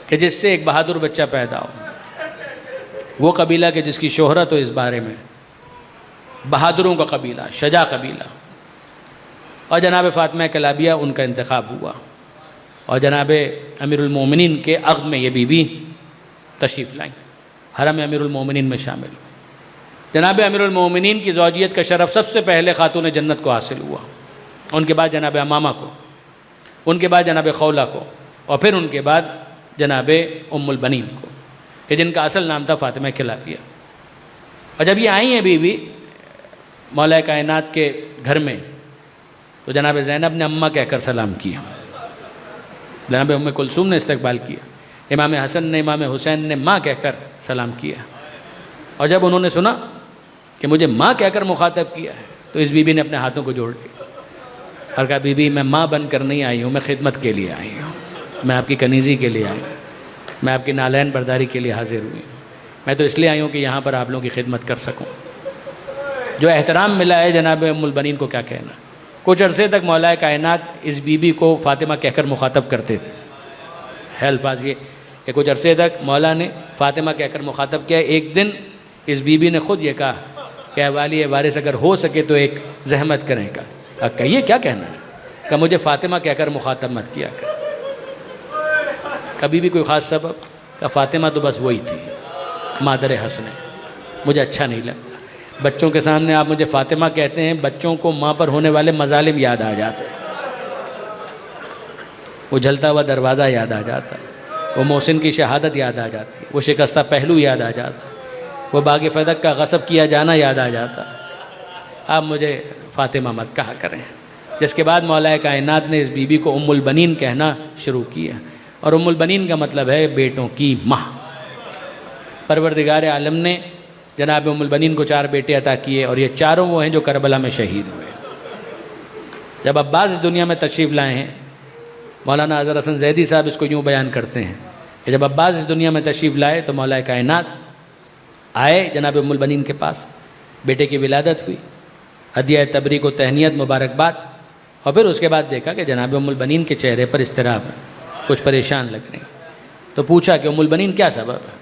Speaker 1: کہ جس سے ایک بہادر بچہ پیدا ہو، وہ قبیلہ کہ جس کی شہرت ہو اس بارے میں، بہادروں کا قبیلہ، شجاع قبیلہ. اور جناب فاطمہ کلابیہ ان کا انتخاب ہوا، اور جناب امیر المومنین کے عقد میں یہ بی بی تشریف لائیں، حرم امیر المومنین میں شامل. جناب امیر المومنین کی زوجیت کا شرف سب سے پہلے خاتون جنت کو حاصل ہوا، ان کے بعد جناب امامہ کو، ان کے بعد جناب خولہ کو، اور پھر ان کے بعد جناب ام البنین کو، کہ جن کا اصل نام تھا فاطمہ کھلاپیہ۔ اور جب یہ آئی ہیں بیوی مولا کائنات کے گھر میں، تو جناب زینب نے اماں کہہ کر سلام کیا، جناب ام کلثوم نے استقبال کیا، امام حسن نے امام حسین نے ماں کہہ کر سلام کیا۔ اور جب انہوں نے سنا کہ مجھے ماں کہہ کر مخاطب کیا ہے، تو اس بی بی نے اپنے ہاتھوں کو جوڑ لیا اور کہا بی بی میں ماں بن کر نہیں آئی ہوں، میں خدمت کے لیے آئی ہوں، میں آپ کی کنیزی کے لیے آئی ہوں، میں آپ کی نالین برداری کے لیے حاضر ہوئی ہوں، میں تو اس لیے آئی ہوں کہ یہاں پر آپ لوگوں کی خدمت کر سکوں۔ جو احترام ملا ہے جناب ام البنین کو کیا کہنا۔ کچھ عرصے تک مولا کائنات اس بی بی کو فاطمہ کہہ کر مخاطب کرتے تھے۔ ہے الفاظ یہ کہ کچھ عرصے تک مولا نے فاطمہ کہہ کر مخاطب کیا۔ ایک دن اس بی بی نے خود یہ کہا کہ والی وارث اگر ہو سکے تو ایک زحمت کریں کا، کہیے کیا کہنا ہے، کہ مجھے فاطمہ کہہ کر مخاطب مت کیا کر۔ کبھی بھی کوئی خاص سبب، کہ فاطمہ تو بس وہی تھی مادر حسن، مجھے اچھا نہیں لگتا۔ بچوں کے سامنے آپ مجھے فاطمہ کہتے ہیں، بچوں کو ماں پر ہونے والے مظالم یاد آ جاتے ہیں، وہ جلتا ہوا دروازہ یاد آ جاتا ہے، وہ محسن کی شہادت یاد آ جاتی ہے، وہ شکستہ پہلو یاد آ جاتا ہے، وہ باغ فدق کا غصب کیا جانا یاد آ جاتا ہے۔ آپ مجھے فاطمہ مت کہا کریں۔ جس کے بعد مولا کائنات نے اس بی بی کو ام البنین کہنا شروع کیا، اور ام البنین کا مطلب ہے بیٹوں کی ماں۔ پروردگار عالم نے جناب ام البنین کو 4 بیٹے عطا کیے، اور یہ چاروں وہ ہیں جو کربلا میں شہید ہوئے۔ جب عباس اس دنیا میں تشریف لائے ہیں، مولانا اظہر حسن زیدی صاحب اس کو یوں بیان کرتے ہیں کہ جب عباس اس دنیا میں تشریف لائے تو مولا کائنات آئے جناب ام البنین کے پاس، بیٹے کی ولادت ہوئی، ہدیہ تبریک و تہنیت مبارکباد، اور پھر اس کے بعد دیکھا کہ جناب ام البنین کے چہرے پر اضطراب ہے، کچھ پریشان لگ رہے ہیں۔ تو پوچھا کہ ام البنین کیا سبب ہے،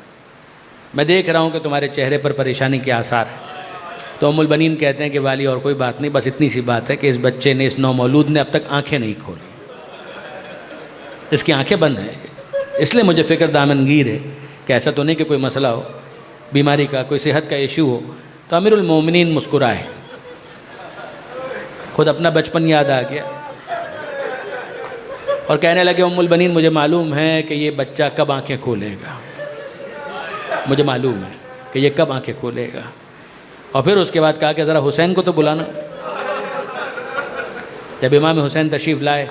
Speaker 1: میں دیکھ رہا ہوں کہ تمہارے چہرے پر پریشانی کے آثار ہیں۔ تو ام البنین کہتے ہیں کہ والی اور کوئی بات نہیں، بس اتنی سی بات ہے کہ اس بچے نے، اس نومولود نے اب تک آنکھیں نہیں کھولی، اس کی آنکھیں بند ہیں، اس لیے مجھے فکر دامنگیر ہے کہ ایسا تو نہیں کہ کوئی مسئلہ ہو، بیماری کا، کوئی صحت کا ایشو ہو۔ تو امیر المومنین مسکرائے، خود اپنا بچپن یاد آ گیا، اور کہنے لگے ام البنین مجھے معلوم ہے کہ یہ بچہ کب آنکھیں کھولے گا، مجھے معلوم ہے کہ یہ کب آنکھیں کھولے گا۔ اور پھر اس کے بعد کہا کہ ذرا حسین کو تو بلانا۔ جب امام حسین تشریف لائے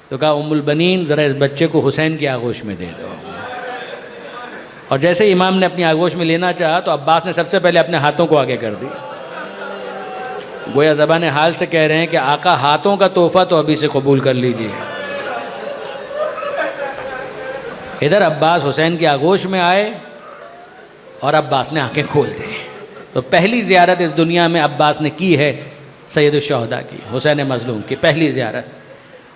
Speaker 1: تو کہا ام البنین ذرا اس بچے کو حسین کی آغوش میں دے دو۔ اور جیسے ہی امام نے اپنی آغوش میں لینا چاہا تو عباس نے سب سے پہلے اپنے ہاتھوں کو آگے کر دی، گویا زبان حال سے کہہ رہے ہیں کہ آقا ہاتھوں کا تحفہ تو ابھی سے قبول کر لیجیے۔ ادھر عباس حسین کی آغوش میں آئے اور عباس نے آنکھیں کھول دی۔ تو پہلی زیارت اس دنیا میں عباس نے کی ہے سید الشہداء کی، حسین مظلوم کی پہلی زیارت۔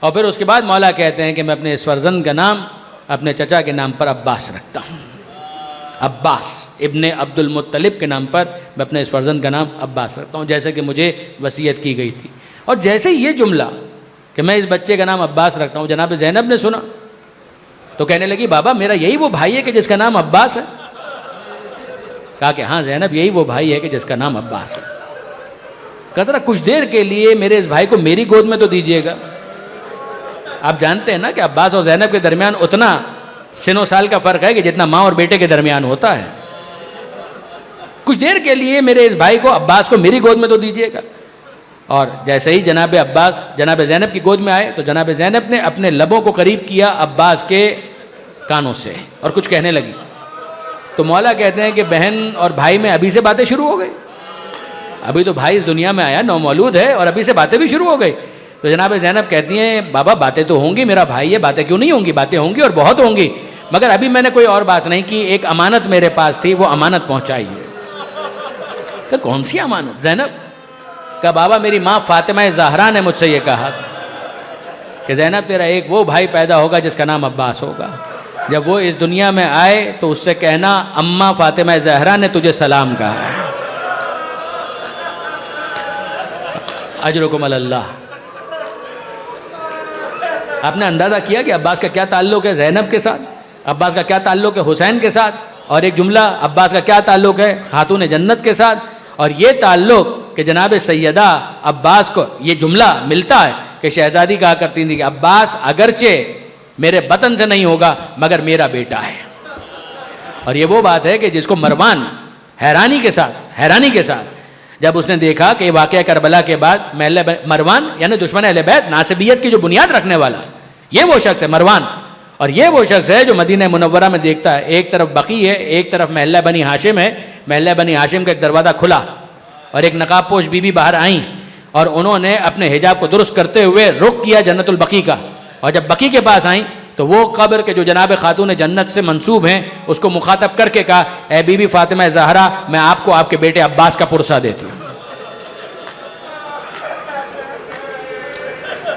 Speaker 1: اور پھر اس کے بعد مولا کہتے ہیں کہ میں اپنے اس فرزند کا نام اپنے چچا کے نام پر عباس رکھتا ہوں، عباس ابن عبد المطلب کے نام پر میں اپنے اس فرزند کا نام عباس رکھتا ہوں، جیسے کہ مجھے وصیت کی گئی تھی۔ اور جیسے یہ جملہ کہ میں اس بچے کا نام عباس رکھتا ہوں جناب زینب نے سنا تو کہنے لگی بابا میرا یہی وہ بھائی ہے کہ جس کا نام عباس ہے؟ کہا کہ ہاں زینب یہی وہ بھائی ہے کہ جس کا نام عباس ہے۔ کہا ذرا کچھ دیر کے لیے میرے اس بھائی کو میری گود میں تو دیجیے گا۔ آپ جانتے ہیں نا کہ عباس اور زینب کے درمیان اتنا سن و سال کا فرق ہے کہ جتنا ماں اور بیٹے کے درمیان ہوتا ہے۔ کچھ دیر کے لیے میرے اس بھائی کو عباس کو میری گود میں تو دیجیے گا۔ اور جیسے ہی جناب عباس جناب زینب کی گود میں آئے تو جناب زینب نے اپنے لبوں کو قریب کیا عباس کے کانوں سے اور کچھ کہنے لگی۔ تو مولا کہتے ہیں کہ بہن اور بھائی میں ابھی سے باتیں شروع ہو گئی، ابھی تو بھائی اس دنیا میں آیا نومولود ہے اور ابھی سے باتیں بھی شروع ہو گئی۔ تو جناب زینب کہتی ہیں بابا باتیں تو ہوں گی، میرا بھائی ہے، باتیں کیوں نہیں ہوں گی، باتیں ہوں گی اور بہت ہوں گی، مگر ابھی میں نے کوئی اور بات نہیں کی، ایک امانت میرے پاس تھی وہ امانت پہنچائی ہے۔ کہ کون سی امانت زینب؟ کہ بابا میری ماں فاطمہ زہرا نے مجھ سے یہ کہا تھا کہ زینب تیرا ایک وہ بھائی پیدا ہوگا جس کا نام عباس ہوگا، جب وہ اس دنیا میں آئے تو اس سے کہنا اماں فاطمہ زہرا نے تجھے سلام کہا ہے۔ اجرکم علی اللہ۔ آپ نے اندازہ کیا کہ عباس کا کیا تعلق ہے زینب کے ساتھ، عباس کا کیا تعلق ہے حسین کے ساتھ، اور ایک جملہ عباس کا کیا تعلق ہے خاتون جنت کے ساتھ، اور یہ تعلق کہ جناب سیدہ عباس کو یہ جملہ ملتا ہے کہ شہزادی کہا کرتی تھی کہ عباس اگرچہ میرے بطن سے نہیں ہوگا مگر میرا بیٹا ہے. اور یہ وہ بات ہے کہ جس کو مروان حیرانی کے ساتھ جب اس نے دیکھا کہ واقعہ کربلا کے بعد مروان یعنی دشمن اہل بیت، ناسبیت کی جو بنیاد رکھنے والا، یہ وہ شخص ہے مروان. اور یہ وہ شخص ہے جو مدینہ منورہ میں دیکھتا ہے ایک طرف بقی ہے، ایک طرف محلہ بنی ہاشم ہے. محلہ بنی ہاشم کا ایک دروازہ کھلا اور ایک نقاب پوش بی بی باہر آئیں اور انہوں نے اپنے حجاب کو درست کرتے ہوئے رخ کیا جنت البقیع کا. اور جب بقیع کے پاس آئیں تو وہ قبر کے جو جناب خاتون جنت سے منسوب ہیں اس کو مخاطب کر کے کہا، اے بی بی فاطمہ زہرا، میں آپ کو آپ کے بیٹے عباس کا پرسہ دیتی ہوں.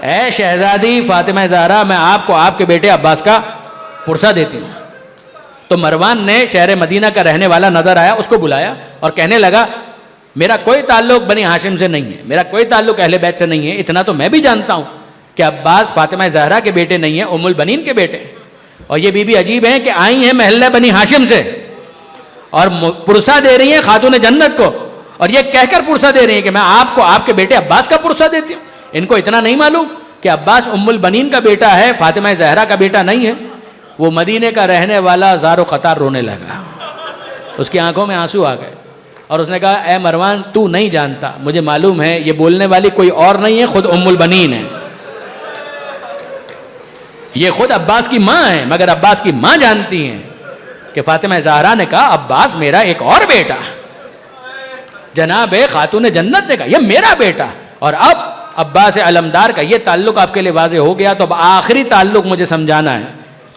Speaker 1: اے شہزادی فاطمہ زہرا، میں آپ کو آپ کے بیٹے عباس کا پرسہ دیتی ہوں. تو مروان نے شہر مدینہ کا رہنے والا نظر آیا، اس کو بلایا اور کہنے لگا میرا کوئی تعلق بنی ہاشم سے نہیں ہے، میرا کوئی تعلق اہل بیت سے نہیں ہے. اتنا تو میں بھی جانتا ہوں کہ عباس فاطمہ زہرا کے بیٹے نہیں ہیں، ام البنین کے بیٹے. اور یہ بی بی عجیب ہیں کہ آئی ہیں محلہ بنی ہاشم سے اور پرسہ دے رہی ہیں خاتون جنت کو، اور یہ کہہ کر پرسہ دے رہی ہیں کہ میں آپ کو آپ کے بیٹے عباس کا پرسہ دیتی ہوں. ان کو اتنا نہیں معلوم کہ عباس ام البنین کا بیٹا ہے، فاطمہ زہرا کا بیٹا نہیں ہے. وہ مدینے کا رہنے والا زار و قطار رونے لگا، اس کی آنکھوں میں آنسو آ گئے اور اس نے کہا اے مروان، تو نہیں جانتا، مجھے معلوم ہے یہ بولنے والی کوئی اور نہیں ہے، خود ام البنین ہے. یہ خود عباس کی ماں ہے، مگر عباس کی ماں جانتی ہیں کہ فاطمہ زہرا نے کہا عباس میرا ایک اور بیٹا. جناب خاتون جنت نے کہا یہ میرا بیٹا. اور اب عباس علمدار کا یہ تعلق آپ کے لیے واضح ہو گیا. تو اب آخری تعلق مجھے سمجھانا ہے.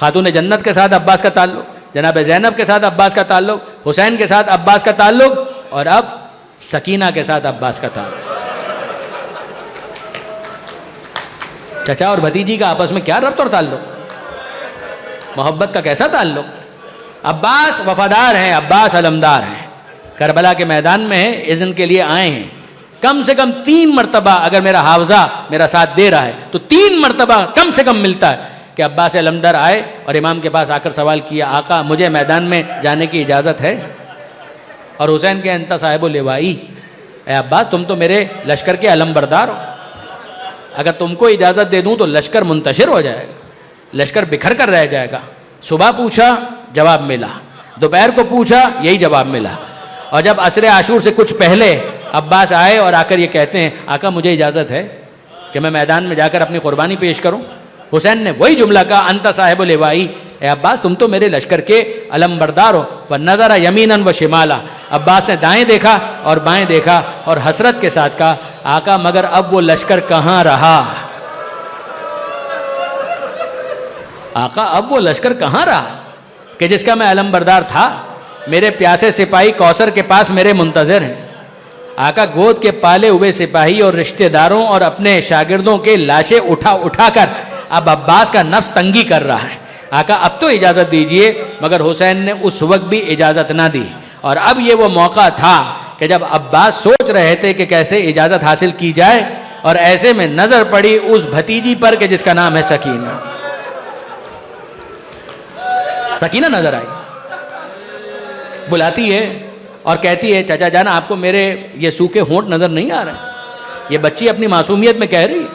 Speaker 1: خاتون جنت کے ساتھ عباس کا تعلق، جناب زینب کے ساتھ عباس کا تعلق، حسین کے ساتھ عباس کا تعلق، اور اب سکینہ کے ساتھ عباس کا تعلق. چچا اور بھتیجی کا آپس میں کیا ربط اور تعلق، محبت کا کیسا تعلق. عباس وفادار ہیں، عباس علمدار ہیں، کربلا کے میدان میں ہیں، اذن کے لیے آئے ہیں. کم سے کم 3 مرتبہ اگر میرا حافظہ میرا ساتھ دے رہا ہے تو 3 مرتبہ کم سے کم ملتا ہے کہ عباس علمدار آئے اور امام کے پاس آ کر سوال کیا آقا مجھے میدان میں جانے کی اجازت ہے. اور حسین کے انت صاحب اللوائی، اے عباس تم تو میرے لشکر کے علم بردار ہو، اگر تم کو اجازت دے دوں تو لشکر منتشر ہو جائے گا، لشکر بکھر کر رہ جائے گا. صبح پوچھا جواب ملا، دوپہر کو پوچھا یہی جواب ملا. اور جب عصر عاشور سے کچھ پہلے عباس آئے اور آ کر یہ کہتے ہیں آقا مجھے اجازت ہے کہ میں میدان میں جا کر اپنی قربانی پیش کروں. حسین نے وہی جملہ کہا انت صاحب اللوائی، اے عباس تم تو میرے لشکر کے علم بردار ہو. فنظر یمینا و شمالا، عباس نے دائیں دیکھا اور بائیں دیکھا اور حسرت کے ساتھ کہا آقا مگر اب وہ لشکر کہاں رہا، آقا اب وہ لشکر کہاں رہا کہ جس کا میں علم بردار تھا. میرے پیاسے سپاہی کوثر کے پاس میرے منتظر ہیں. آقا گود کے پالے ہوئے سپاہی اور رشتہ داروں اور اپنے شاگردوں کے لاشیں اٹھا اٹھا کر اب عباس کا نفس تنگی کر رہا ہے. آقا اب تو اجازت دیجئے. مگر حسین نے اس وقت بھی اجازت نہ دی. اور اب یہ وہ موقع تھا کہ جب عباس سوچ رہے تھے کہ کیسے اجازت حاصل کی جائے، اور ایسے میں نظر پڑی اس بھتیجی پر کہ جس کا نام ہے سکینہ. سکینہ نظر آئی، بلاتی ہے اور کہتی ہے چچا جان آپ کو میرے یہ سوکھے ہونٹ نظر نہیں آ رہے ہیں. یہ بچی اپنی معصومیت میں کہہ رہی ہے،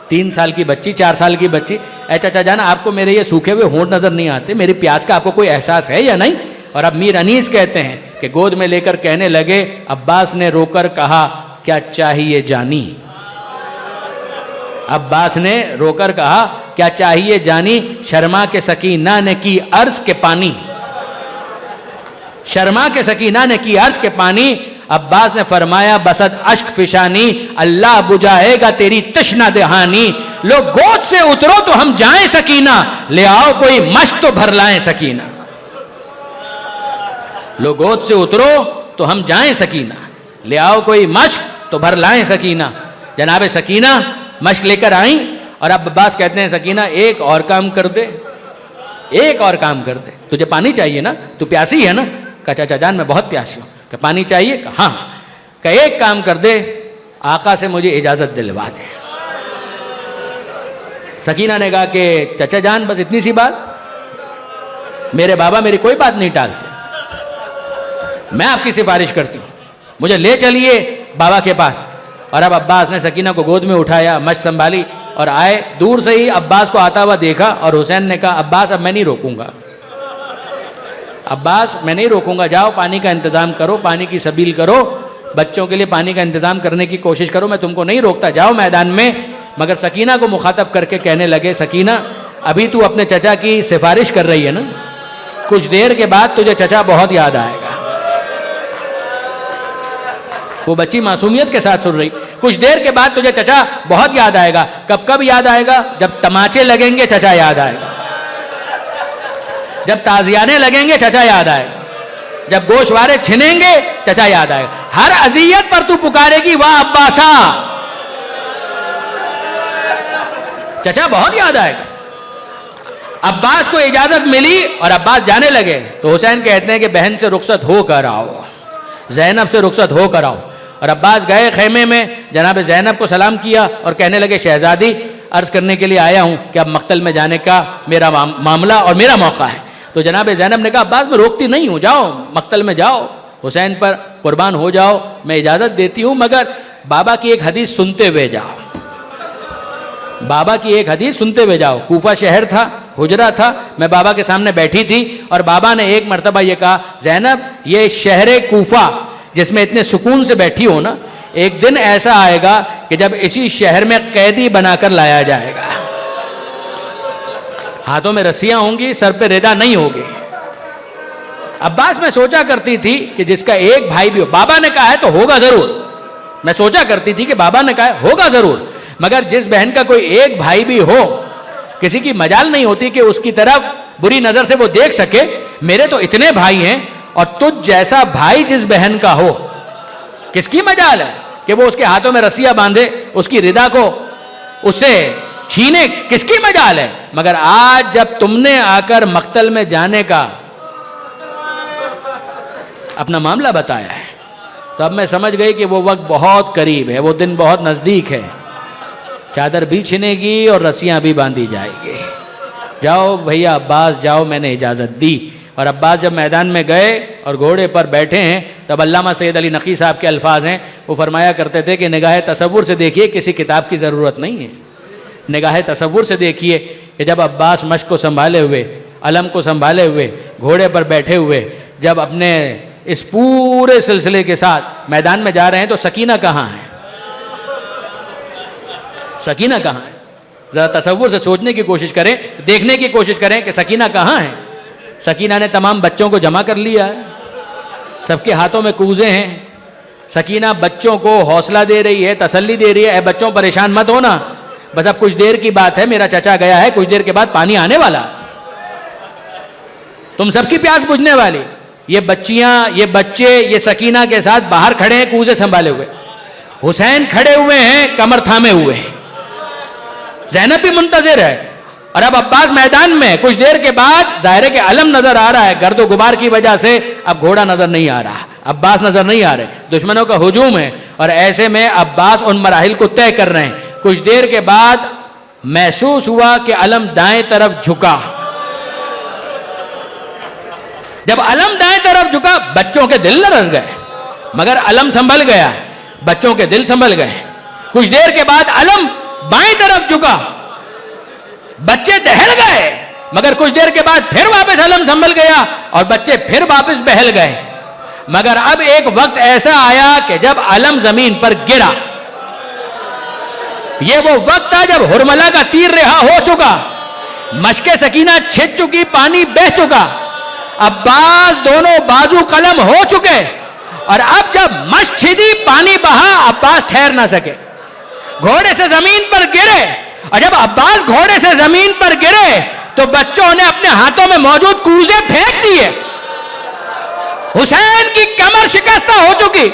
Speaker 1: 3 سال کی بچی، 4 سال کی بچی، اے چچا جان آپ کو میرے یہ سوکھے ہوئے ہونٹ نظر نہیں آتے، میری پیاس کا آپ کو کوئی احساس ہے یا نہیں. اور اب میر انیس کہتے ہیں کہ گود میں لے کر کہنے لگے عباس نے رو کر کہا کیا چاہیے جانی. عباس نے رو کر کہا کیا چاہیے جانی. شرما کے سکینہ نے کی عرض کے پانی، شرما کے سکینہ نے کی عرض کے پانی. عباس نے فرمایا بسد اشک فشانی، اللہ بجھائے گا تیری تشنہ دہانی. لو گود سے اترو تو ہم جائیں سکینہ، لے آؤ کوئی مشک تو بھر لائیں سکینہ. لو گود سے اترو تو ہم جائیں سکینہ، لے آؤ کوئی مشک تو بھر لائیں سکینہ. جناب سکینہ مشک لے کر آئیں اور اب عباس کہتے ہیں سکینہ ایک اور کام کر دے، ایک اور کام کر دے. تجھے پانی چاہیے نا، تو پیاسی ہے نا. کہا چچا جان میں بہت پیاسی ہوں. کہ پانی چاہیے؟ کہ ہاں. کہ ایک کام کر دے، آقا سے مجھے اجازت دلوا دے. سکینہ نے کہا کہ چچا جان بس اتنی سی بات، میرے بابا میری کوئی بات نہیں ٹالتے، میں آپ کی سفارش کرتی ہوں، مجھے لے چلیے بابا کے پاس. اور اب عباس نے سکینہ کو گود میں اٹھایا، مشک سنبھالی اور آئے. دور سے ہی عباس کو آتا ہوا دیکھا اور حسین نے کہا عباس اب میں نہیں روکوں گا, عباس میں نہیں روکوں گا, جاؤ پانی کا انتظام کرو, پانی کی سبیل کرو, بچوں کے لیے پانی کا انتظام کرنے کی کوشش کرو, میں تم کو نہیں روکتا, جاؤ میدان میں. مگر سکینہ کو مخاطب کر کے کہنے لگے سکینہ ابھی تو اپنے چچا کی سفارش کر رہی ہے نا, کچھ دیر کے بعد تجھے چچا بہت یاد آئے گا. وہ بچی معصومیت کے ساتھ سن رہی, کچھ دیر کے بعد تجھے چچا بہت یاد آئے گا. کب یاد آئے گا؟ جب تماچے لگیں گے چچا یاد آئے گا, جب تازیانے لگیں گے چچا یاد آئے گا, جب گوشوارے چھنیں گے چچا یاد آئے گا. ہر اذیت پر تو پکارے گی واہ عباسا, چچا بہت یاد آئے گا. عباس کو اجازت ملی اور عباس جانے لگے تو حسین کہتے ہیں کہ بہن سے رخصت ہو کر آؤ, زینب سے رخصت ہو کر آؤ. اور عباس گئے خیمے میں, جناب زینب کو سلام کیا اور کہنے لگے شہزادی عرض کرنے کے لیے آیا ہوں کہ اب مقتل میں جانے کا میرا معاملہ اور میرا موقع ہے. تو جناب زینب نے کہا عباس میں روکتی نہیں ہوں, جاؤ مقتل میں جاؤ, حسین پر قربان ہو جاؤ, میں اجازت دیتی ہوں, مگر بابا کی ایک حدیث سنتے ہوئے جاؤ, بابا کی ایک حدیث سنتے ہوئے جاؤ. کوفہ شہر تھا, حجرہ تھا, میں بابا کے سامنے بیٹھی تھی اور بابا نے ایک مرتبہ یہ کہا زینب یہ شہر کوفہ جس میں اتنے سکون سے بیٹھی ہو نا, ایک دن ایسا آئے گا کہ جب اسی شہر میں قیدی بنا کر لایا جائے گا, ہاتھوں میں رسیاں ہوں گی, سر پہ ردا نہیں ہوگی. عباس میں سوچا کرتی تھی کہ جس کا ایک بھائی بھی ہو, بابا نے کہا ہے تو ہوگا ضرور, میں سوچا کرتی تھی کہ بابا نے کہا ہے ہوگا ضرور, مگر جس بہن کا کوئی ایک بھائی بھی ہو کسی کی مجال نہیں ہوتی کہ اس کی طرف بری نظر سے وہ دیکھ سکے. میرے تو اتنے بھائی ہیں اور تجھ جیسا بھائی جس بہن کا ہو کس کی مجال ہے کہ وہ اس کے ہاتھوں میں رسیاں باندھے, اس کی ردا کو اس سے چھینے, کس کی مجال ہے. مگر آج جب تم نے آ کر مقتل میں جانے کا اپنا معاملہ بتایا ہے تو اب میں سمجھ گئی کہ وہ وقت بہت قریب ہے, وہ دن بہت نزدیک ہے, چادر بھی چھنے گی اور رسیاں بھی باندھی جائے گی. جاؤ بھیا عباس جاؤ, میں نے اجازت دی. اور عباس جب میدان میں گئے اور گھوڑے پر بیٹھے ہیں تب علامہ سید علی نقی صاحب کے الفاظ ہیں, وہ فرمایا کرتے تھے کہ نگاہ تصور سے دیکھیے, کسی کتاب کی ضرورت نہیں ہے, نگاہ تصور سے دیکھیے کہ جب عباس مشق کو سنبھالے ہوئے, علم کو سنبھالے ہوئے, گھوڑے پر بیٹھے ہوئے جب اپنے اس پورے سلسلے کے ساتھ میدان میں جا رہے ہیں تو سکینہ کہاں ہے, سکینہ کہاں ہے؟ ذرا تصور سے سوچنے کی کوشش کریں, دیکھنے کی کوشش کریں کہ سکینہ کہاں ہے. سکینہ نے تمام بچوں کو جمع کر لیا ہے, سب کے ہاتھوں میں کوزے ہیں. سکینہ بچوں کو حوصلہ دے رہی ہے, تسلی دے رہی ہے, اے بچوں پریشان مت ہونا, بس اب کچھ دیر کی بات ہے, میرا چچا گیا ہے, کچھ دیر کے بعد پانی آنے والا, تم سب کی پیاس بجھنے والی. یہ بچیاں, یہ بچے, یہ سکینہ کے ساتھ باہر کھڑے ہیں کوزے سنبھالے ہوئے, حسین کھڑے ہوئے ہیں کمر تھامے ہوئے ہیں, زینب بھی منتظر ہے, اور اب عباس میدان میں. کچھ دیر کے بعد ظاہر ہے کہ علم نظر آ رہا ہے, گرد و غبار کی وجہ سے اب گھوڑا نظر نہیں آ رہا, عباس نظر نہیں آ رہے, دشمنوں کا ہجوم ہے, اور ایسے میں عباس ان مراحل کو طے کر رہے ہیں. کچھ دیر کے بعد محسوس ہوا کہ علم دائیں طرف جھکا. جب علم دائیں طرف جھکا بچوں کے دل لرز گئے, مگر علم سنبھل گیا, بچوں کے دل سنبھل گئے. کچھ دیر کے بعد علم بائیں طرف جھکا, بچے دہل گئے, مگر کچھ دیر کے بعد پھر واپس علم سنبھل گیا اور بچے پھر واپس بہل گئے. مگر اب ایک وقت ایسا آیا کہ جب علم زمین پر گرا, یہ وہ وقت تھا جب ہرملہ کا تیر رہا ہو چکا, مشق سکینہ چھٹ چکی, پانی بہ چکا, عباس دونوں بازو قلم ہو چکے, اور اب جب مشق چھدی پانی بہا, عباس ٹھہر نہ سکے, گھوڑے سے زمین پر گرے. اور جب عباس گھوڑے سے زمین پر گرے تو بچوں نے اپنے ہاتھوں میں موجود کوزے پھینک دیے. حسین کی کمر شکستہ ہو چکی.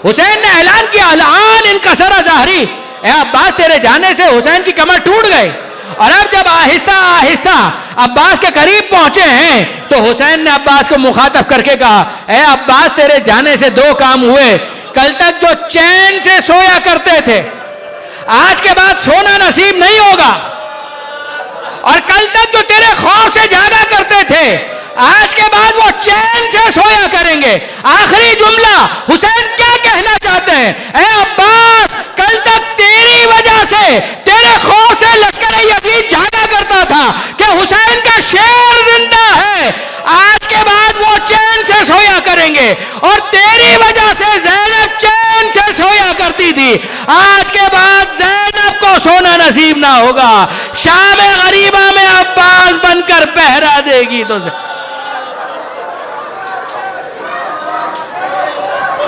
Speaker 1: حسین نے اعلان کیا الان انکسر ظہری, اے عباس تیرے جانے سے حسین کی کمر ٹوٹ گئی. اور اب جب آہستہ آہستہ عباس کے قریب پہنچے ہیں تو حسین نے عباس کو مخاطب کر کے کہا اے عباس تیرے جانے سے دو کام ہوئے, کل تک جو چین سے سویا کرتے تھے آج کے بعد سونا نصیب نہیں ہوگا, اور کل تک جو تیرے خوف سے جاگا کرتے تھے آج کے بعد وہ چین سے سویا کریں گے. آخری جملہ حسین کیا کہنا چاہتے ہیں, اے عباس کل تک تیری وجہ سے, تیرے خوف سے پہلے یزید جھاگا کرتا تھا کہ حسین کا شیر زندہ ہے، آج کے بعد وہ چین سے سویا کریں گے، اور تیری وجہ سے زینب چین سے سویا کرتی تھی، آج کے بعد زینب کو سونا نصیب نہ ہوگا، شام غریبہ میں عباس بن کر پہرا دے گی تو